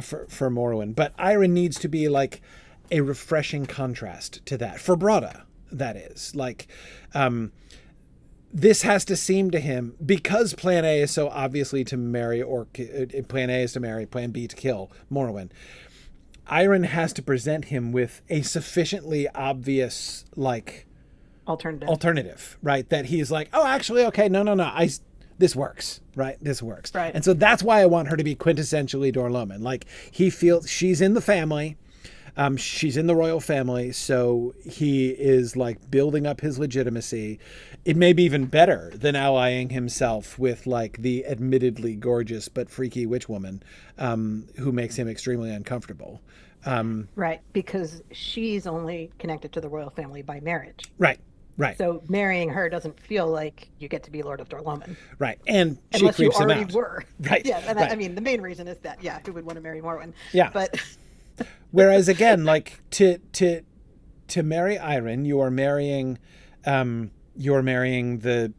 For Morwen. But Iron needs to be like a refreshing contrast to that. For Broda, that is. Like, this has to seem to him, because plan A is so obviously to marry, or plan A is to marry, plan B to kill Morwen. Iron has to present him with a sufficiently obvious, like, alternative, right? That he's like, oh, actually, okay, no, this works, right? This works. Right. And so that's why I want her to be quintessentially Dorloman. Like, he feels she's in the family. She's in the royal family. So he is like building up his legitimacy. It may be even better than allying himself with like the admittedly gorgeous but freaky witch woman, who makes him extremely uncomfortable. Right. Because she's only connected to the royal family by marriage. Right. Right. So marrying her doesn't feel like you get to be Lord of Dorloman. Right. And she unless you creeps him already out. were. Right. Yeah. And right. I mean, the main reason is that, who would want to marry Morwen? Yeah. But whereas again, like to marry Iron, you are marrying the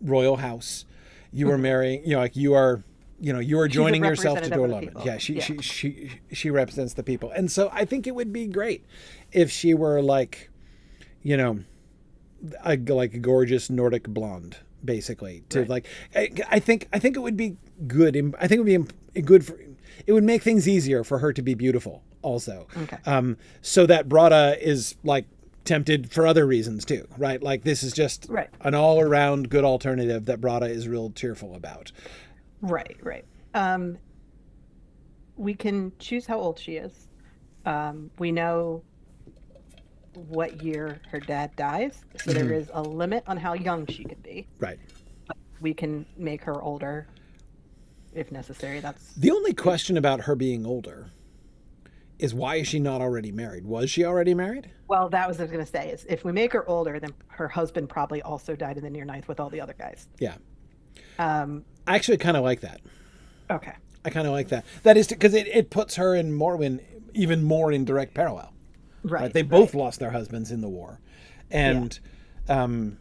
royal house. You are marrying, you are joining yourself to Dorloman. Yeah, she represents the people. And so I think it would be great if she were like, a gorgeous Nordic blonde, basically. To like, I think it would be good. I think it would be good for. It would make things easier for her to be beautiful, also. Okay. So that Broda is like tempted for other reasons too, right? Like this is just an all-around good alternative that Broda is real cheerful about. Right. We can choose how old she is. We know what year her dad dies, so there is a limit on how young she can be. Right. We can make her older if necessary. That's the only question about her being older is, why is she not already married? Was she already married? Well, that was what I was going to say, is if we make her older, then her husband probably also died in the near ninth with all the other guys. Yeah. I actually kind of like that. Okay. I kind of like that. That is because it puts her and Morwen even more in direct parallel. Right. They both lost their husbands in the war. And and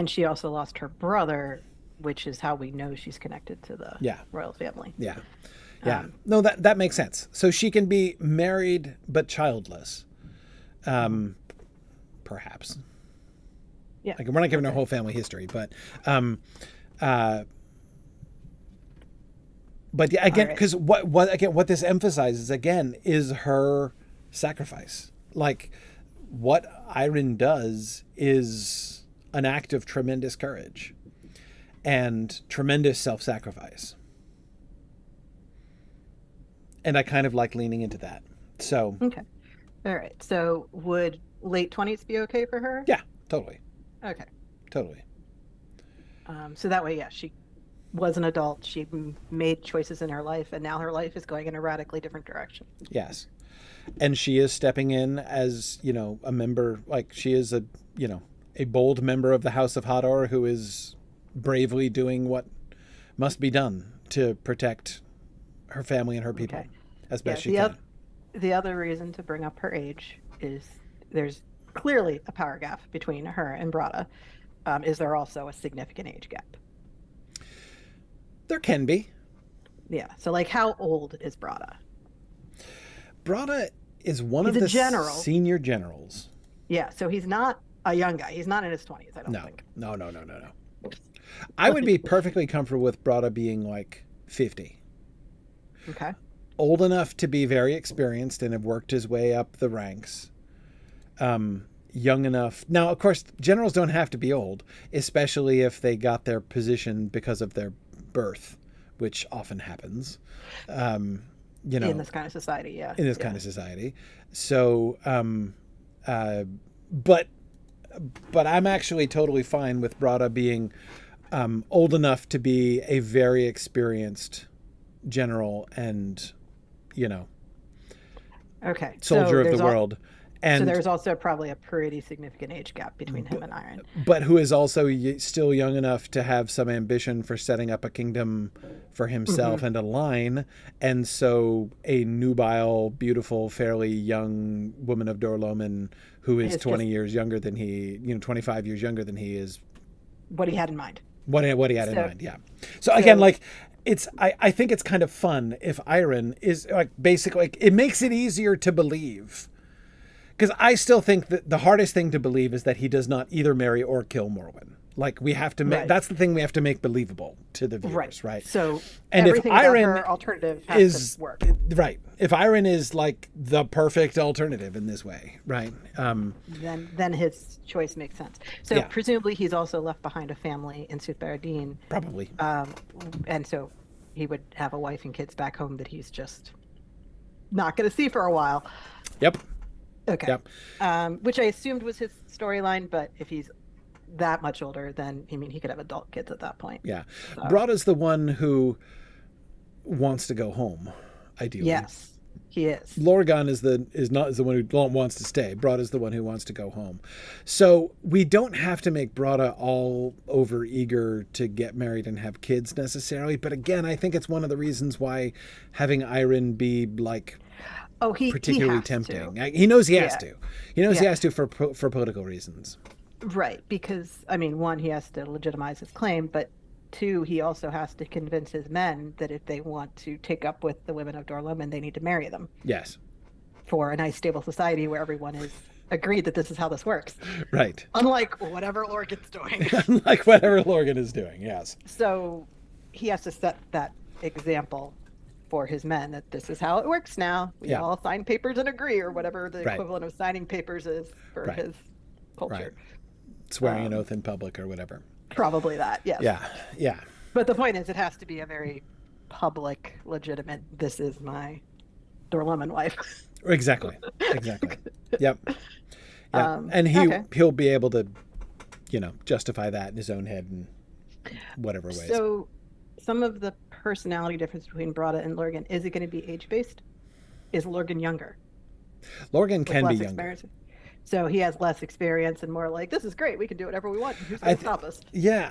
she also lost her brother, which is how we know she's connected to the royal family. Yeah. Yeah. No, that makes sense. So she can be married but childless. Perhaps. Yeah. Like, we're not giving her whole family history, but yeah, again, because what this emphasizes again is her sacrifice. Like, what Iron does is an act of tremendous courage. and tremendous self-sacrifice. And I kind of like leaning into that. So Okay. All right. So would late 20s be okay for her? yeah, totally. Okay. Totally. So that way, yeah, she was an adult. She made choices in her life, and now her life is going in a radically different direction. Yes. And she is stepping in as, a member, like she is a bold member of the House of Hador who is bravely doing what must be done to protect her family and her people as best she can. The other reason to bring up her age is there's clearly a power gap between her and Brada. Is there also a significant age gap? There can be. Yeah. So, like, how old is Brada? Brada is one He's of a the general. Senior generals. Yeah. So he's not a young guy. He's not in his 20s, I don't think. No. I would be perfectly comfortable with Brada being like 50. Okay. Old enough to be very experienced and have worked his way up the ranks. Young enough. Now, of course, generals don't have to be old, especially if they got their position because of their birth, which often happens. In this kind of society, yeah. In this kind of society. So, but I'm actually totally fine with Brada being old enough to be a very experienced general and, okay. soldier of the world. So there's also probably a pretty significant age gap between him and Iron. But who is also still young enough to have some ambition for setting up a kingdom for himself and a line. And so a nubile, beautiful, fairly young woman of Dorloman who is 20 years younger than he, 25 years younger than he is. What he had in mind. What he had in mind, yeah. So again, like, I think it's kind of fun if Iron is like basically, it makes it easier to believe. Because I still think that the hardest thing to believe is that he does not either marry or kill Morwen. Like, we have to make, that's the thing we have to make believable to the viewers, right? So and everything if Iron about her alternative has to work. Right. If Iron is like the perfect alternative in this way, right? Then his choice makes sense. So presumably he's also left behind a family in Sooth Baradin. Probably. And so he would have a wife and kids back home that he's just not going to see for a while. Yep. Okay. Yep. Which I assumed was his storyline, but if he's that much older, then he could have adult kids at that point. Yeah. So. Brada's the one who wants to go home, ideally. Yes, he is. Lorgan is the one who wants to stay. Brada's the one who wants to go home. So we don't have to make Brada all over eager to get married and have kids necessarily. But again, I think it's one of the reasons why having Iron be like particularly tempting. He knows he has to. He knows he has to for political reasons. Right, because one, he has to legitimize his claim, but two, he also has to convince his men that if they want to take up with the women of Dorloman, they need to marry them. Yes. For a nice, stable society where everyone is agreed that this is how this works. Right. Unlike whatever Lorgan's doing. Unlike whatever Lorgan is doing, yes. So he has to set that example for his men that this is how it works now. We all sign papers and agree, or whatever the equivalent of signing papers is for his culture. Right. Swearing an oath in public or whatever. Probably that, yes. Yeah. But the point is, it has to be a very public, legitimate, this is my Dorloman wife. Exactly. Yep. And he'll be able to, justify that in his own head in whatever ways. So some of the personality difference between Brada and Lorgan, is it going to be age-based? Is Lorgan younger? Lorgan can be younger. So he has less experience and more like, this is great, we can do whatever we want. Who's going to stop us? Yeah,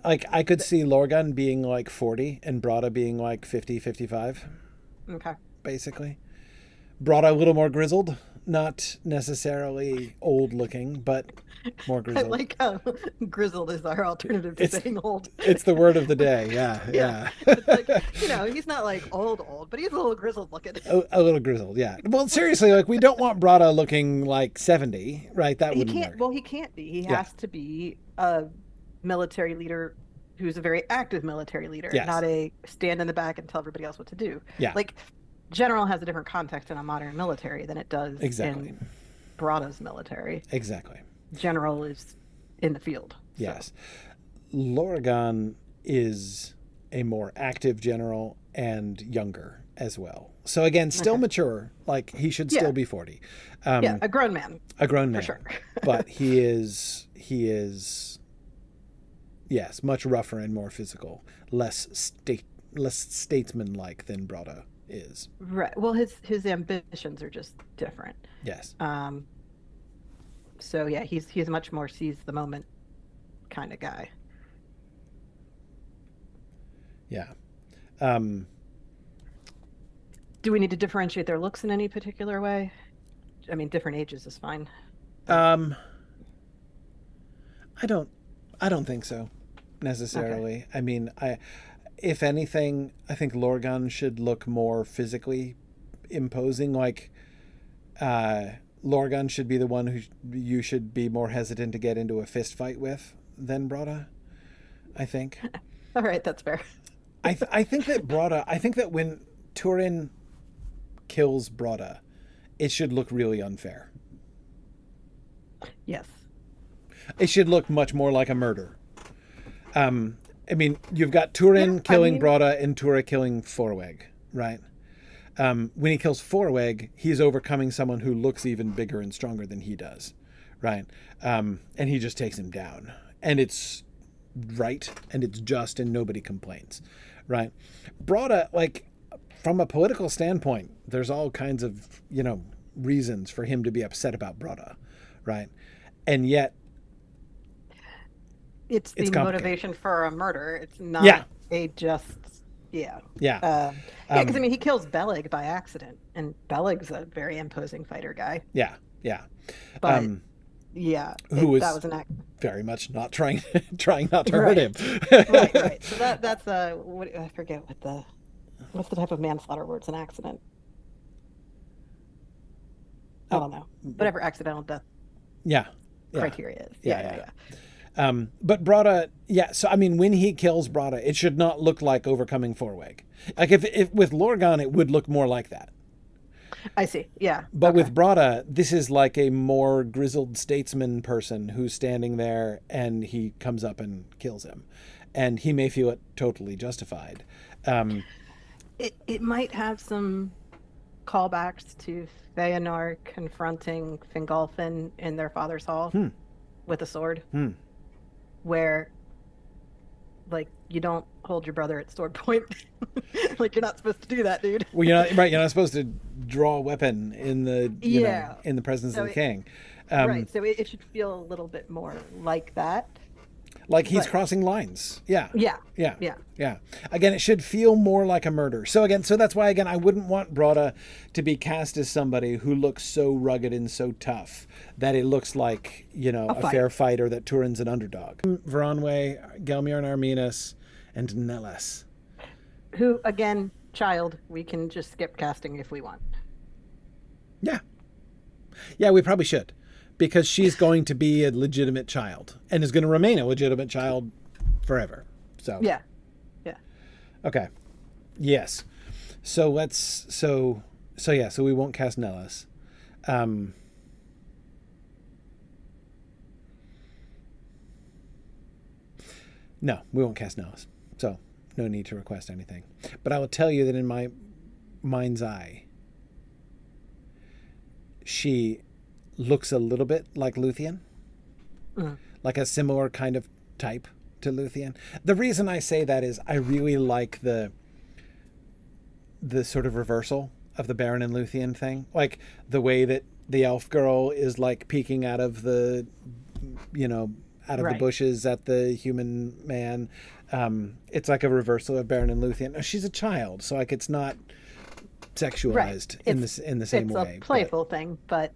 I could see Lorgan being like 40 and Brada being like 50, 55. Okay. Basically. Brada a little more grizzled, not necessarily old looking, but more grizzled. I like how grizzled is our alternative to saying old. It's the word of the day, yeah. It's like, he's not like old, but he's a little grizzled looking. A little grizzled, yeah. Well, seriously, like, we don't want Brada looking like 70, right? That wouldn't work. Well, he can't be. He has to be a military leader who's a very active military leader, not a stand in the back and tell everybody else what to do. Yeah. Like, general has a different context in a modern military than it does in Brada's military. Exactly. General is in the field. Yes. Lorgan is a more active general and younger as well. So again, still mature. Like he should still be 40. A grown man. A grown man. For sure. But he is, yes, much rougher and more physical, less statesman-like than Broda is. Right. Well, his ambitions are just different. Yes. So yeah, he's much more seize the moment kind of guy. Yeah. Do we need to differentiate their looks in any particular way? I mean, different ages is fine. I don't think so necessarily. Okay. I mean, if anything, I think Lorgan should look more physically imposing. Like, Lorgan should be the one who you should be more hesitant to get into a fist fight with than Broda, I think. All right, that's fair. I think that when Turin kills Broda, it should look really unfair. Yes. It should look much more like a murder. I mean, you've got Turin killing Broda and Tura killing Forweg, right? When he kills Forweg, he's overcoming someone who looks even bigger and stronger than he does, right? And he just takes him down. And it's right, and it's just, and nobody complains, right? Broda, like, from a political standpoint, there's all kinds of, reasons for him to be upset about Broda, right? And yet, it's the motivation for a murder. It's not a just, because I mean, he kills Beleg by accident, and Beleg's a very imposing fighter guy. Yeah. But who was that was an act very much not trying not to hurt him. right. So that's I forget what's the type of manslaughter where it's an accident. I don't know. Whatever accidental death criteria is. Yeah. But Broda, so I mean, when he kills Broda, it should not look like overcoming Forweg. Like if with Lorgan, it would look more like that. I see. Yeah. But with Broda, this is like a more grizzled statesman person who's standing there, and he comes up and kills him, and he may feel it totally justified. It might have some callbacks to Feanor confronting Fingolfin in their father's hall with a sword, where, like, you don't hold your brother at sword point. Like, you're not supposed to do that, dude. Well, you're not supposed to draw a weapon in the in the presence of the king. Right. So it should feel a little bit more like that. Like he's crossing lines. Yeah. Yeah. Again, it should feel more like a murder. So that's why, I wouldn't want Broda to be cast as somebody who looks so rugged and so tough that it looks like, a fair fight, or that Turin's an underdog. Veronwe, Gelmir and Arminas, and Nellis. Who, again, child, we can just skip casting if we want. Yeah, we probably should. Because she's going to be a legitimate child and is going to remain a legitimate child forever. So yeah. Okay. Yes. So we won't cast Nellis. No, we won't cast Nellis. So no need to request anything. But I will tell you that in my mind's eye, she looks a little bit like Luthien, like a similar kind of type to Luthien. The reason I say that is I really like the sort of reversal of the Baron and Luthien thing, like the way that the elf girl is like peeking out of the, the bushes at the human man. It's like a reversal of Baron and Luthien. She's a child, so like it's not sexualized in the same way. It's a playful thing, but.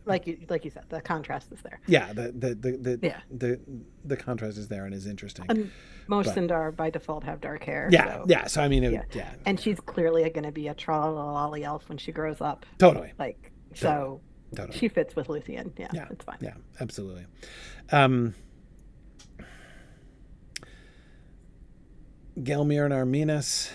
Like you said, the contrast is there. Yeah, the contrast is there and is interesting. And most Sindar by default have dark hair. Yeah. So I mean, And she's clearly going to be a trollololly elf when she grows up. Totally. So she fits with Luthien. Yeah, it's fine. Yeah, absolutely. Gelmir and Arminas.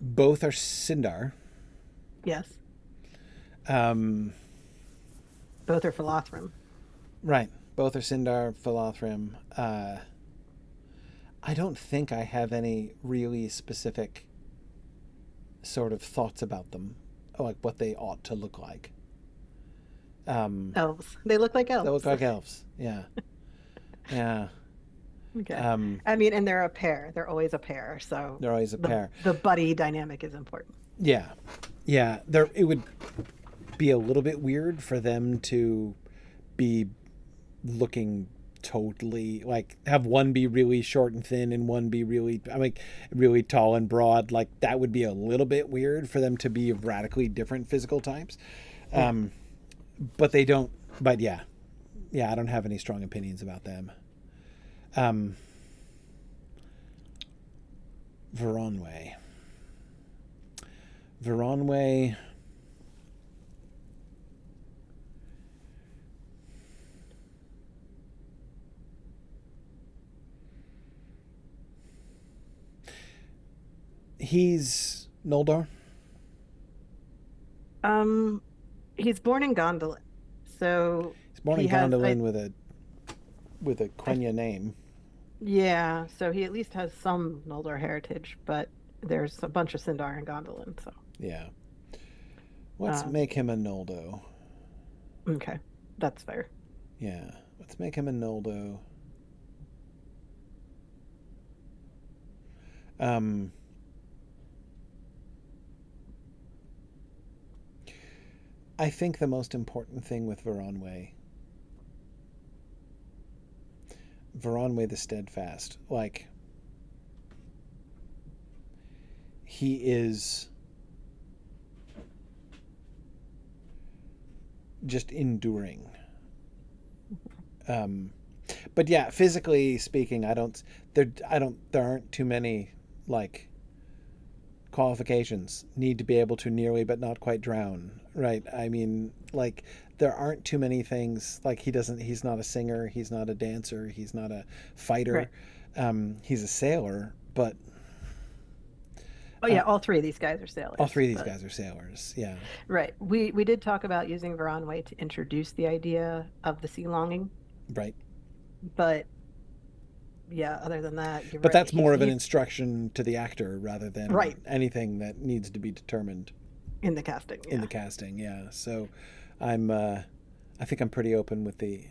Both are Sindar. Yes. Um, Both are Philothrim. right. Both are Sindar, Philothrim. I don't think I have any really specific sort of thoughts about them, like what they ought to look like. Elves. They look like elves. They look like elves. Yeah. Yeah. Okay. Um, I mean, and they're a pair. They're always a pair. So they're always a pair. The buddy dynamic is important. Yeah. Yeah. It would be a little bit weird for them to be looking totally like have one be really short and thin and one be really tall and broad. Like that would be a little bit weird for them to be radically different physical types. But they don't. But yeah, I don't have any strong opinions about them. Veronway. He's Noldor. He's born in Gondolin, so He's born in Gondolin with a Quenya name. Yeah, so he at least has some Noldor heritage, but there's a bunch of Sindar and Gondolin, so. Yeah. Let's make him a Noldo. Okay, that's fair. Yeah, let's make him a Noldo. I think the most important thing with Veronway the Steadfast, like, he is just enduring. But yeah, physically speaking, there aren't too many, like, qualifications. Need to be able to nearly but not quite drown, right? I mean, like, there aren't too many things. Like, he's not a singer, he's not a dancer, he's not a fighter. Right. He's a sailor, but oh yeah, all three of these guys are sailors. All three of these guys are sailors, yeah. Right. We did talk about using Veronway to introduce the idea of the sea longing. Right. But yeah, other than that, but right. That's more of an instruction to the actor rather than right. anything that needs to be determined in the casting. Yeah. In the casting, yeah. So I think I'm pretty open with the.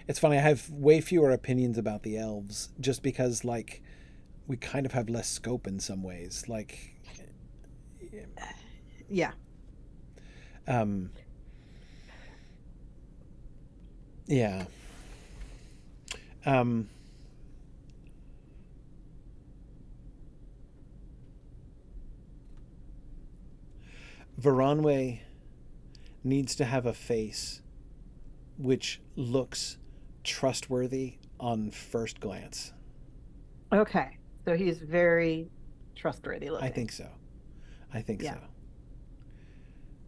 It's funny, I have way fewer opinions about the elves just because, like, we kind of have less scope in some ways. Like, yeah. Yeah. Veronway needs to have a face which looks trustworthy on first glance. Okay. So he's very trustworthy looking. I think so. So.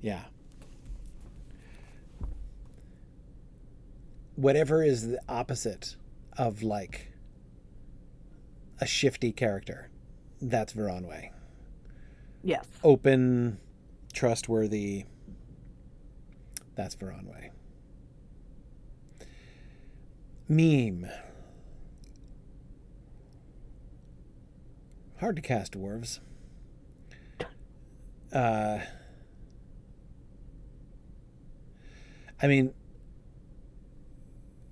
Yeah. Whatever is the opposite of, like, a shifty character, that's Veronway. Yes. Open, trustworthy, that's Veronway. Meme. Hard to cast dwarves. I mean,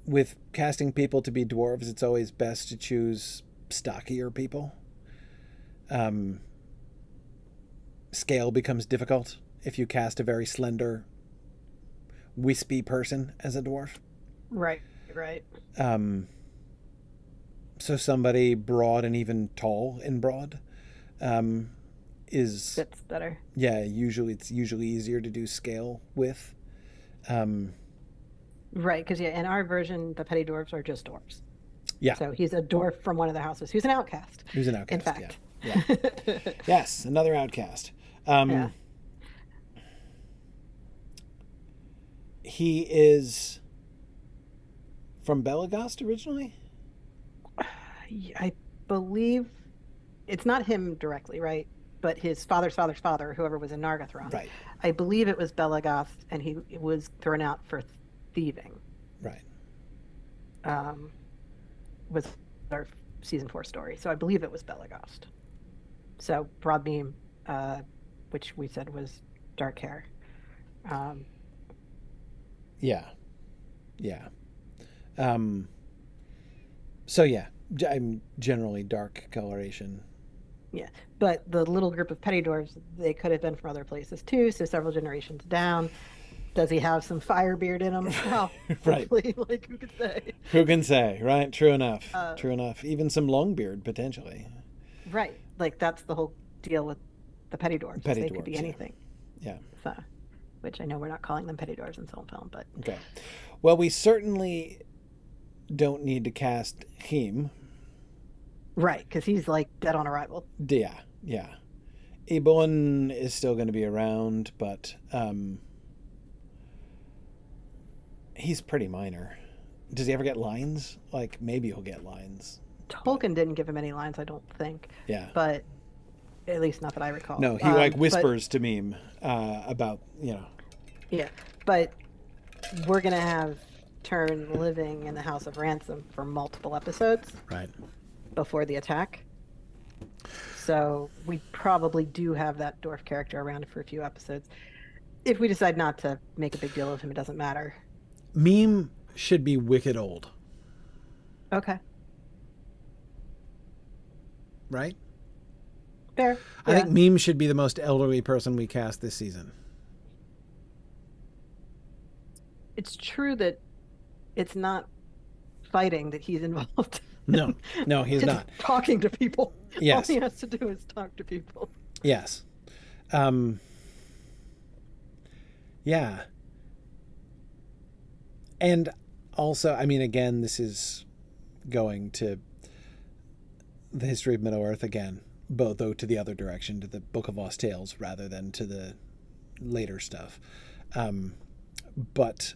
with casting people to be dwarves, it's always best to choose stockier people. Scale becomes difficult if you cast a very slender, wispy person as a dwarf. Right. So somebody broad and even tall and broad is fits better. Yeah, it's usually easier to do scale with. Right, because in our version, the petty dwarves are just dwarves. Yeah. So he's a dwarf from one of the houses. Who's an outcast. In fact. Yeah. Yes, another outcast. He is from Belagost originally? I believe it's not him directly, right? but his father's father's father, whoever was in Nargothrond. Right. I believe it was Belagoth, and he was thrown out for thieving. Right. Was our season 4 story. So I believe it was Belagost. So Broad Beam, which we said was dark hair. Yeah. Yeah. So yeah, I'm generally dark coloration. Yeah, but the little group of petty dwarves, they could have been from other places too. So several generations down. Does he have some fire beard in him? Well, Right. Like, who could say? Who can say, right? True enough. True enough. Even some long beard, potentially. Right. Like, that's the whole deal with the petty dwarves. Petty They dwarves, could be yeah. anything. Yeah. So, which I know we're not calling them petty dwarves in SilmFilm, but... Okay. Well, we certainly don't need to cast him. Right, because he's, like, dead on arrival. Yeah. Yeah. Ebon is still going to be around, but he's pretty minor. Does he ever get lines? Like, maybe he'll get lines. Tolkien didn't give him any lines, I don't think. Yeah. But at least not that I recall. No, he whispers to Meme about, Yeah, but we're going to have Turn living in the House of Ransom for multiple episodes Right. before the attack. So we probably do have that dwarf character around for a few episodes. If we decide not to make a big deal of him, it doesn't matter. Meme should be wicked old, Okay. right? Fair. I Yeah. think Meme should be the most elderly person we cast this season. It's true that it's not fighting that he's involved. No, he's It's not. talking to people. Yes. All he has to do is talk to people. Yes. Yeah. And also, I mean, again, this is going to the history of Middle-earth again, though to the other direction, to the Book of Lost Tales rather than to the later stuff. But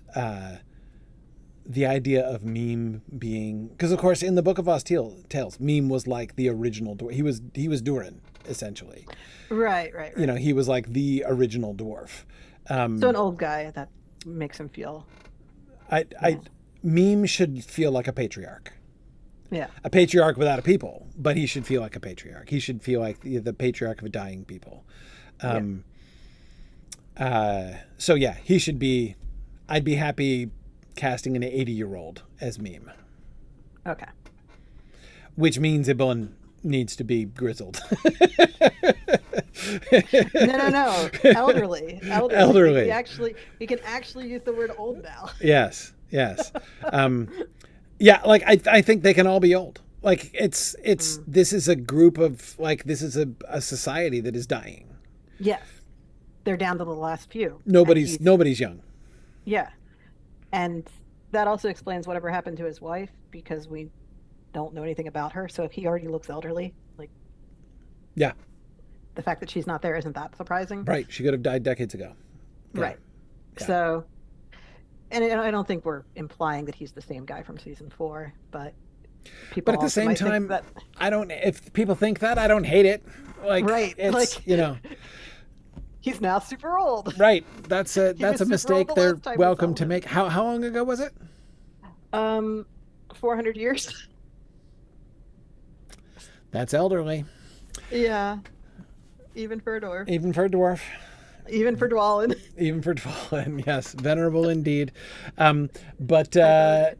the idea of Meme being, because of course in the Book of Lost Tales, Meme was like the original dwarf. He was Durin essentially. Right. He was like the original dwarf. So an old guy, that makes him feel... Meme should feel like a patriarch. Yeah. A patriarch without a people, but he should feel like a patriarch. He should feel like the patriarch of a dying people. So yeah, he should be... I'd be happy casting an 80-year-old as Meme. Okay. Which means Ibon needs to be grizzled. No. Elderly. We can actually use the word old now. Yes. Yeah, like I think they can all be old. Like it's this is a group of, like, this is a society that is dying. Yes. They're down to the last few. Nobody's young. Yeah. And that also explains whatever happened to his wife, because we don't know anything about her. So if he already looks elderly, like, yeah, the fact that she's not there isn't that surprising. Right. She could have died decades ago. Yeah. Right. Yeah. So, and I don't think we're implying that he's the same guy from season 4, but people. But at the also same might think time, that... I don't. If people think that, I don't hate it. Like, right. It's, He's now super old. Right. That's a was super mistake old the they're last time we welcome saw to him. make. How long ago was it? 400 years. That's elderly. Yeah. Even for a dwarf. Even for a dwarf. Even for Dwalin. Even for Dwalin, yes, venerable indeed. But yeah,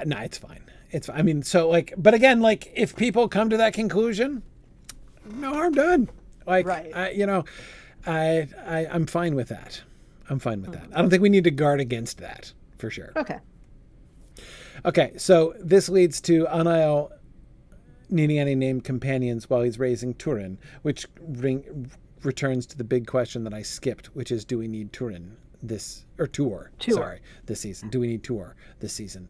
no, it's fine. It's fine. I mean, so like, but again, like, if people come to that conclusion, no harm done. Like, Right. I'm fine with that. I'm fine with that. I don't think we need to guard against that for sure. Okay. Okay, so this leads to Anael needing any named companions while he's raising Turin, which returns to the big question that I skipped, which is, do we need Turin this season? Do we need Tuor this season?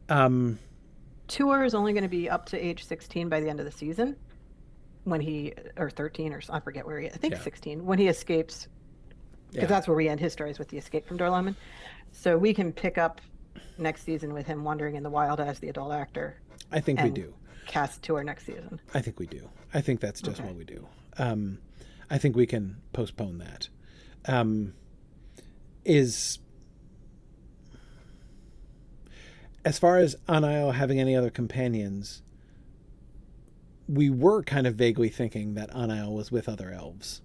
Tuor is only going to be up to age 16 by the end of the season, or 13, or I forget where I think 16, when he escapes, because that's where we end his stories, with the escape from Dorlaman. So we can pick up next season with him wandering in the wild as the adult actor. I think we do. Cast Tuor next season. I think we do. I think that's just what we do. I think we can postpone that. Is as far as Anael having any other companions, we were kind of vaguely thinking that Anael was with other elves.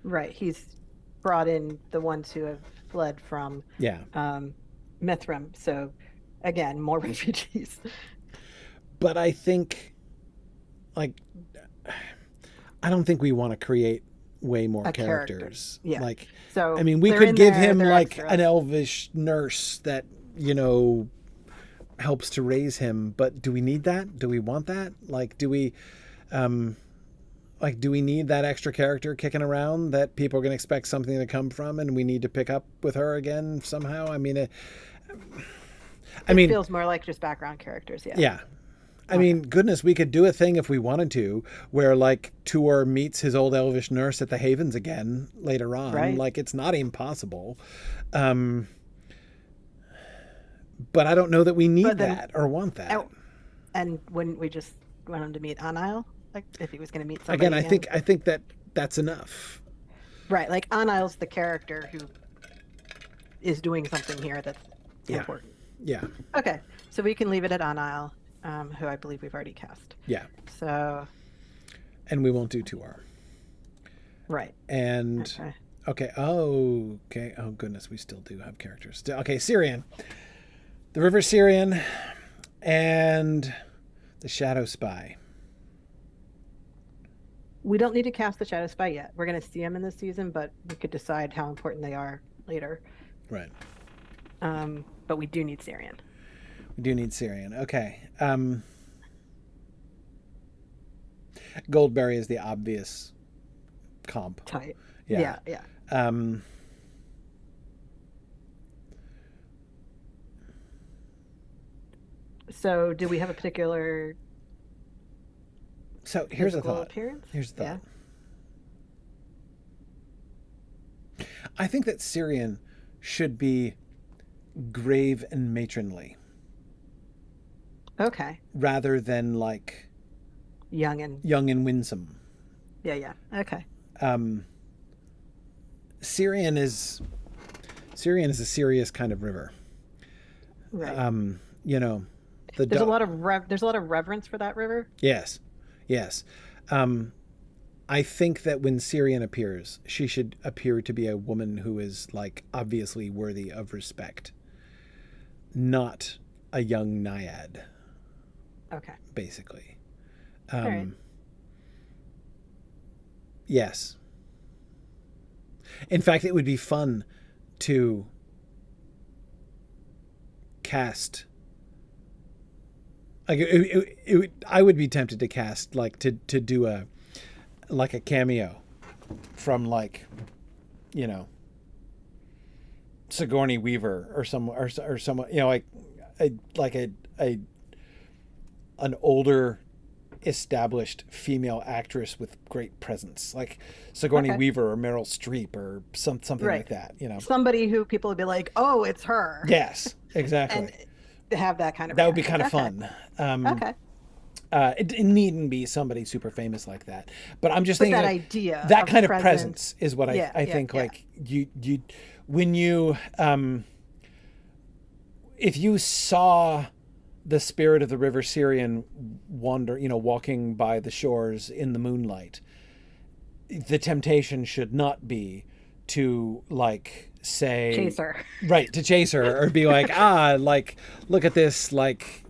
Right. He's brought in the ones who have fled from Mithram. So again, more refugees. But I think, like, I don't think we want to create way more characters. Yeah. Like, so I mean, we could give him like an elvish nurse that, helps to raise him, but do we need that? Do we want that? Like, do we need that extra character kicking around that people are going to expect something to come from, and we need to pick up with her again somehow? I mean, it feels more like just background characters. Yeah. Yeah. I mean, goodness, we could do a thing if we wanted to, where like Tuor meets his old elvish nurse at the Havens again later on. Right. Like, it's not impossible. But I don't know that we need that or want that. And wouldn't we just want him to meet Anael? Like, if he was going to meet somebody again, I think that's enough. Right. Like, Anael's the character who is doing something here that's important. Yeah. Okay. So we can leave it at Anael. Who I believe we've already cast. Yeah. So. And we won't do Tuor. Right. And okay. Oh goodness, we still do have characters. Okay, Syrian, the River Syrian, and the Shadow Spy. We don't need to cast the Shadow Spy yet. We're going to see them in this season, but we could decide how important they are later. Right. But we do need Syrian. We do need Syrian. Okay. Goldberry is the obvious comp. Type. Yeah. So do we have a particular here's a thought. appearance? Here's a thought. Yeah. I think that Syrian should be grave and matronly. Okay. Rather than like young and winsome. Yeah. Okay. Syrian is a serious kind of river. Right. There's a lot of reverence for that river. Yes. I think that when Syrian appears, she should appear to be a woman who is like obviously worthy of respect, not a young naiad. Okay. Basically. All right. Yes. In fact, it would be fun to cast. Like I would be tempted to cast like to do a cameo from like, Sigourney Weaver or someone, like an older established female actress with great presence, like Sigourney Weaver or Meryl Streep or something like that. Somebody who people would be like, "Oh, it's her." Yes, exactly. And to have that kind of that would be kind of fun. Okay. It needn't be somebody super famous like that, but I'm just thinking that like, idea, that kind of presence is what I think. Yeah. Like you when you if you saw the spirit of the River Syrian wander, walking by the shores in the moonlight, the temptation should not be to like say chase her, right? To chase her or be like, like look at this, like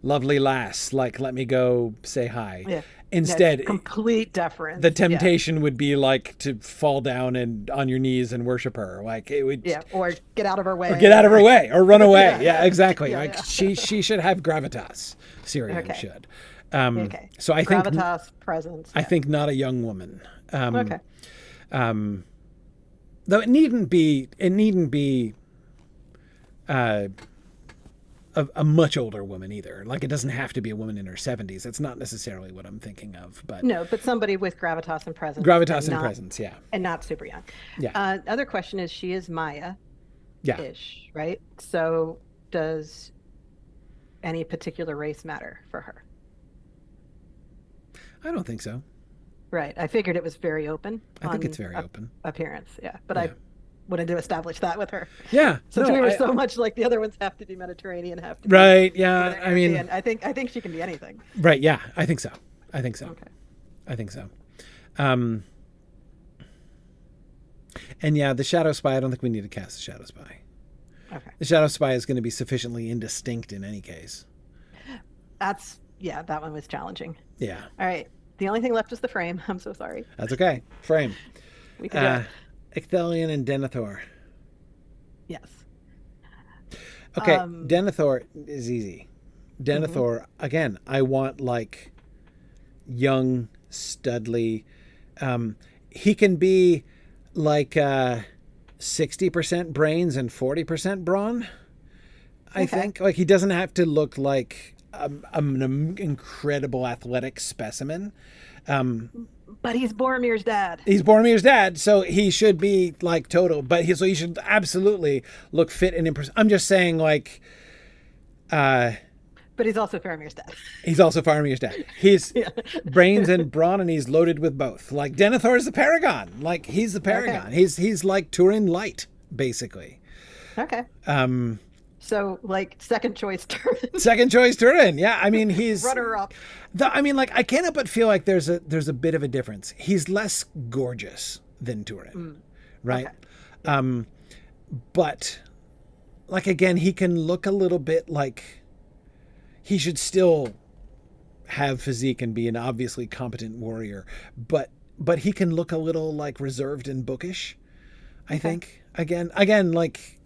lovely lass, like let me go say hi. Yeah. Instead, complete deference. The temptation would be like to fall down and on your knees and worship her. Like it would, or get out of her way, or run away. Yeah, exactly. She should have gravitas. Syrian should. So I think gravitas, presence. I think not a young woman. Okay. Though it needn't be. A much older woman either. Like it doesn't have to be a woman in her 70s. That's not necessarily what I'm thinking of. But no, but somebody with gravitas and presence. Presence, yeah. And not super young. Yeah. Other question is, she is Maya. Yeah. Ish, right? So does any particular race matter for her? I don't think so. Right. I figured it was very open. I think it's very open. Appearance. Yeah. But Yeah. I wanted to establish that with her. Yeah. Since no, we were I- so much like the other ones have to be Mediterranean, have to be Right. Yeah. Northern I mean, European. I think she can be anything. right. Yeah. I think so. I think so. Okay. I think so. And yeah, the Shadow Spy, I don't think we need to cast the Shadow Spy. Okay. The Shadow Spy is going to be sufficiently indistinct in any case. That one was challenging. Yeah. All right. The only thing left is the frame. I'm so sorry. That's okay. Frame. We can do it. Icthelion and Denethor. Yes. Okay, Denethor is easy. Denethor, again, I want like young, studly. He can be like 60% brains and 40% brawn. I think like he doesn't have to look like an incredible athletic specimen. But he's Boromir's dad. He's Boromir's dad, so he should be like total. But so he should absolutely look fit and impressive. I'm just saying, like, But he's also Faramir's dad. he's also Faramir's dad. He's brains and brawn, and he's loaded with both. Like Denethor is the paragon. Like he's the paragon. Okay. He's like Turin light, basically. Okay. So like second choice Turin. Second choice Turin. Yeah, I mean he's Runner up. I mean, like I can't help but feel like there's a bit of a difference. He's less gorgeous than Turin, right? Okay. But like again, he can look a little bit like he should still have physique and be an obviously competent warrior, but he can look a little like reserved and bookish. I think again like.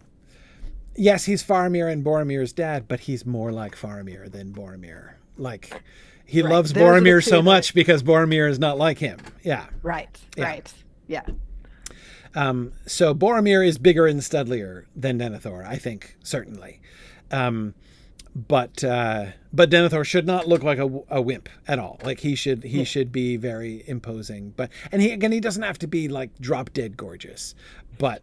Yes, he's Faramir and Boromir's dad, but he's more like Faramir than Boromir. Like, he loves Those are the Boromir two so that- much because Boromir is not like him. Yeah. Right. Yeah. Right. Yeah. So Boromir is bigger and studlier than Denethor, I think, certainly. But Denethor should not look like a wimp at all. Like he should be very imposing. And he doesn't have to be like drop dead gorgeous, but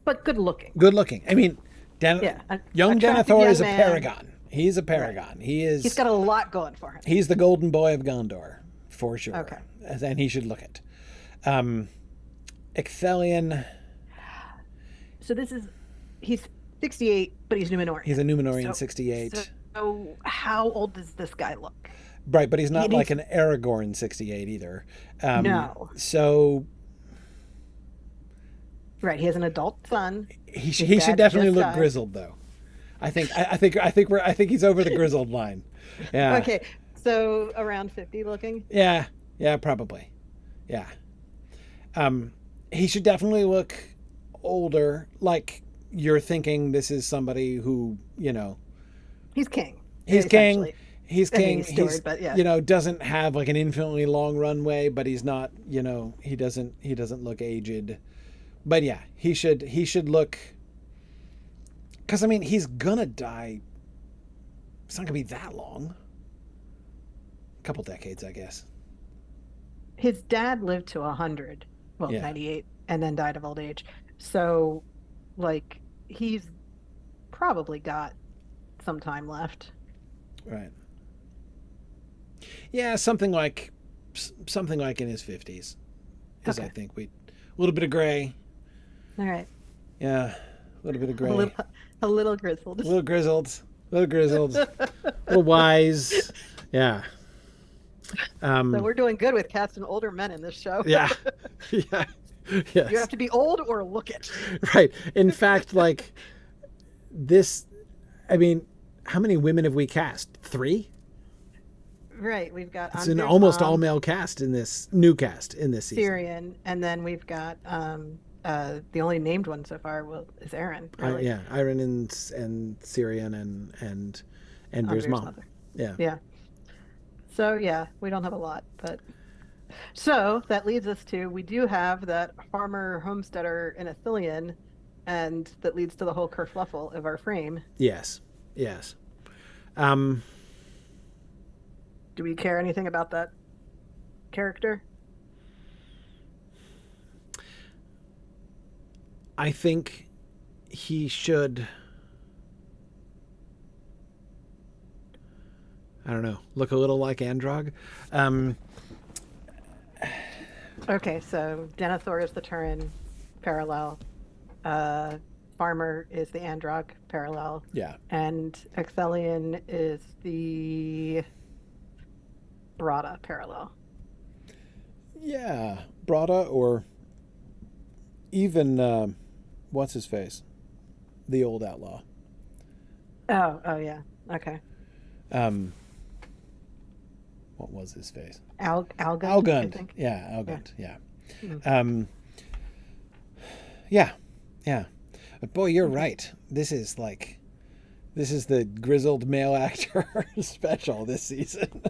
But good good looking. I mean, young attractive Denethor young is a man. paragon. He's a paragon. Right. He's got a lot going for him. He's the golden boy of Gondor, for sure. Okay. And he should look it. Icthelion. So he's 68, but he's Numenorian. He's a Numenorian 68. So how old does this guy look? Right, but he's not He like an Aragorn 68 either. No. So Right, he has an adult son. he His should dad definitely just look died. grizzled though. I think he's over the grizzled line. Yeah. Okay, so around 50 looking. Yeah, probably. Yeah. He should definitely look older. Like you're thinking this is somebody who, He's king. he's king. essentially. He's I mean, king. he's steward, but yeah. Doesn't have like an infinitely long runway, but he's not, he doesn't look aged. But yeah, he should look, because I mean, he's gonna die. It's not gonna be that long. A couple decades, I guess. His dad lived to 100, well, Yeah. 98, and then died of old age. So, like, he's probably got some time left. Right. Yeah, something like in his 50s. Is Okay. I think a little bit of gray. All right. Yeah, a little bit of gray. A little grizzled. A little grizzled, a little wise. Yeah. So we're doing good with casting older men in this show. Yeah. Yeah. Yes. You have to be old or look it. Right. In fact, like this, I mean, how many women have we cast? 3? Right. We've got It's an Andre's almost mom, all male cast in this new cast in this season. Syrian, and then we've got the only named one so far is Aaron. Really. Yeah, Iron and Syrian and Andrew's Andrew's mom. mother. Yeah. Yeah. So yeah, we don't have a lot, but so that leads us to we do have that farmer homesteader in Ithilien, and that leads to the whole kerfluffle of our frame. Yes. Do we care anything about that character? I think he should, I don't know, look a little like Androg. Okay, so Denethor is the Turin parallel. Farmer is the Androg parallel. Yeah. And Exelion is the Brada parallel. Yeah. Brada or even, what's his face? The old outlaw. Oh yeah. Okay. Um, what was his face? Algund, I Algund. think. Yeah, Algund. Yeah. Mhm. Yeah. Yeah. But boy, you're right. This is the grizzled male actor special this season.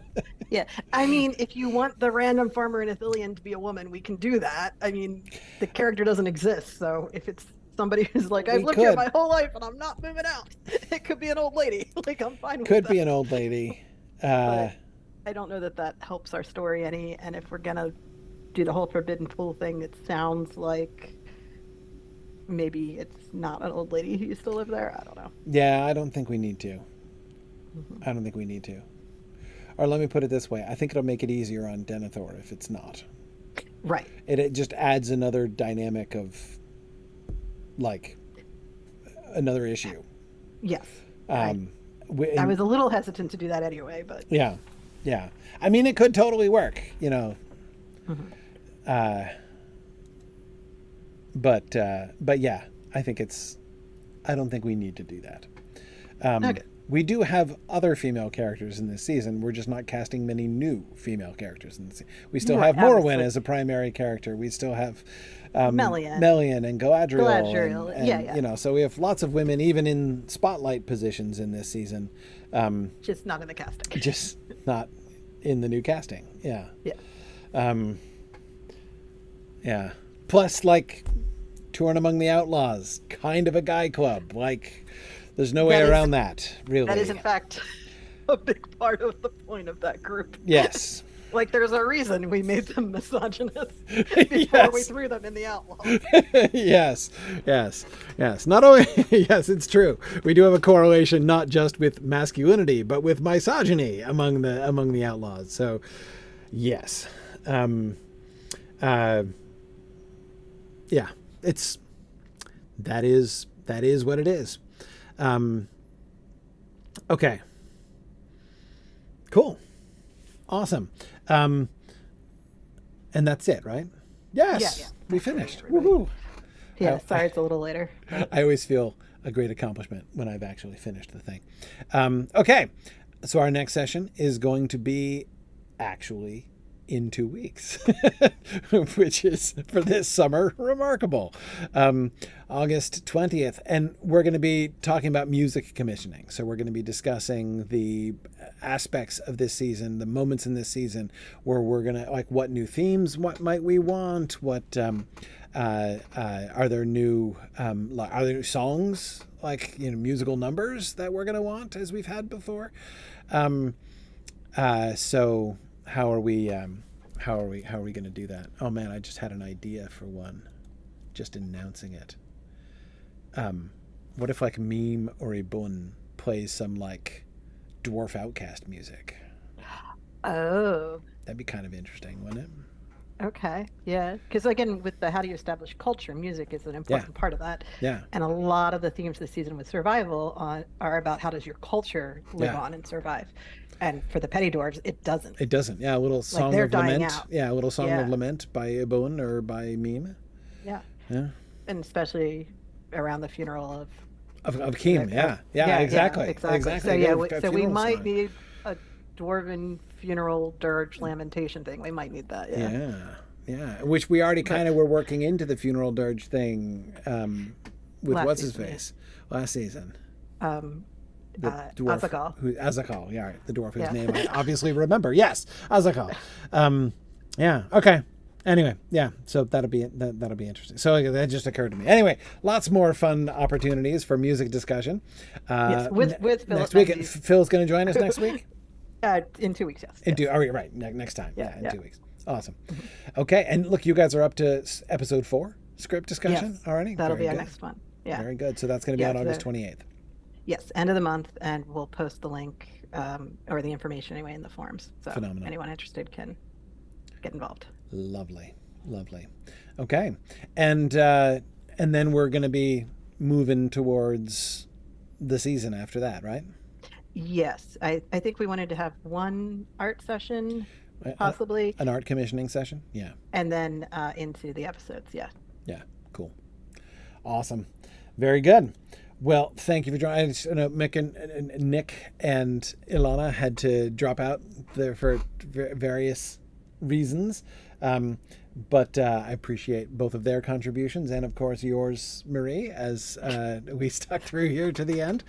Yeah. I mean, if you want the random farmer in Ithilien to be a woman, we can do that. I mean, the character doesn't exist, so if it's somebody who's like, I've lived here my whole life and I'm not moving out, it could be an old lady. Like, I'm fine with that. Could be an old lady. But I don't know that helps our story any. And if we're gonna do the whole forbidden pool thing, it sounds like maybe it's not an old lady who used to live there. I don't know. Yeah, I don't think we need to. I don't think we need to. Or let me put it this way. I think it'll make it easier on Denethor if it's not. Right. It just adds another dynamic of, like, another issue. Yes. I was a little hesitant to do that anyway, but... Yeah. Yeah. I mean, it could totally work, you know. But yeah, I don't think we need to do that. Okay. We do have other female characters in this season. We're just not casting many new female characters in this season. We still have Morwen as a primary character. We still have Melian and Galadriel. And, you know, so we have lots of women, even in spotlight positions in this season. Just not in the casting. Just not in the new casting. Yeah. Yeah. Yeah. Plus, like, Torn Among the Outlaws, kind of a guy club. Like, there's no way around that, really. That is, in fact, a big part of the point of that group. Yes. Like, there's a reason we made them misogynist before we threw them in the Outlaws. Yes. Not only, yes, it's true. We do have a correlation not just with masculinity, but with misogyny among the Outlaws. So, yes. Yeah, that is what it is. Okay. Cool. Awesome. And that's it, right? Yes. Yeah. We finished. Woohoo. Yeah, sorry it's a little later. I always feel a great accomplishment when I've actually finished the thing. Okay. So our next session is going to be actually in 2 weeks, which is, for this summer, remarkable. August 20th. And we're going to be talking about music commissioning. So we're going to be discussing the aspects of this season, the moments in this season where we're going to, like, what new themes, what might we want? What, are there new songs, like, you know, musical numbers that we're going to want as we've had before? So how are we going to do that? Oh man, I just had an idea for one, just announcing it. What if, like, Meme or Ibun plays some, like, Dwarf Outcast music? Oh, that'd be kind of interesting, wouldn't it? Okay, yeah, because again, with the how do you establish culture, music is an important part of that. Yeah. And a lot of the themes this season with survival are about how does your culture live on and survive. And for the petty dwarves, it doesn't. It doesn't. Yeah, a little song of lament. Yeah, a little song of lament by Ibun or by Meme. Yeah. Yeah. And especially around the funeral of Keem. Yeah, exactly. So yeah, so we might need a dwarven funeral dirge lamentation thing. We might need that. Yeah. Which we already kind of were working into the funeral dirge thing with what's his face last season. The dwarf, Azakal. Yeah, right. The dwarf whose name I obviously remember. Yes, Azakal. Yeah. Okay. Anyway, yeah. So that'll be interesting. So that just occurred to me. Anyway, lots more fun opportunities for music discussion. Yes, with Phil next week. Phil's going to join us next week. In 2 weeks, yes. Right. Next time. Yeah, in 2 weeks. Awesome. Okay, and look, you guys are up to episode 4 script discussion already. That'll be our next one. Yeah. Very good. So that's going to be on August 28th. Yes, end of the month, and we'll post the link or the information anyway in the forums. So phenomenal. Anyone interested can get involved. Lovely. Lovely. Okay. And then we're going to be moving towards the season after that, right? Yes, I think we wanted to have one art session, Uh, possibly, An art commissioning session? Yeah. and then into the episodes. Yeah. Yeah. Cool. Awesome. Very good. Well, thank you for joining. I just, Mick and Nick and Ilana had to drop out there for various reasons. But I appreciate both of their contributions and, of course, yours, Marie, as we stuck through here to the end.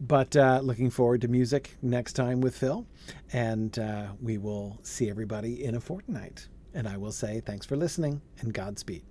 But looking forward to music next time with Phil. And we will see everybody in a fortnight. And I will say thanks for listening and Godspeed.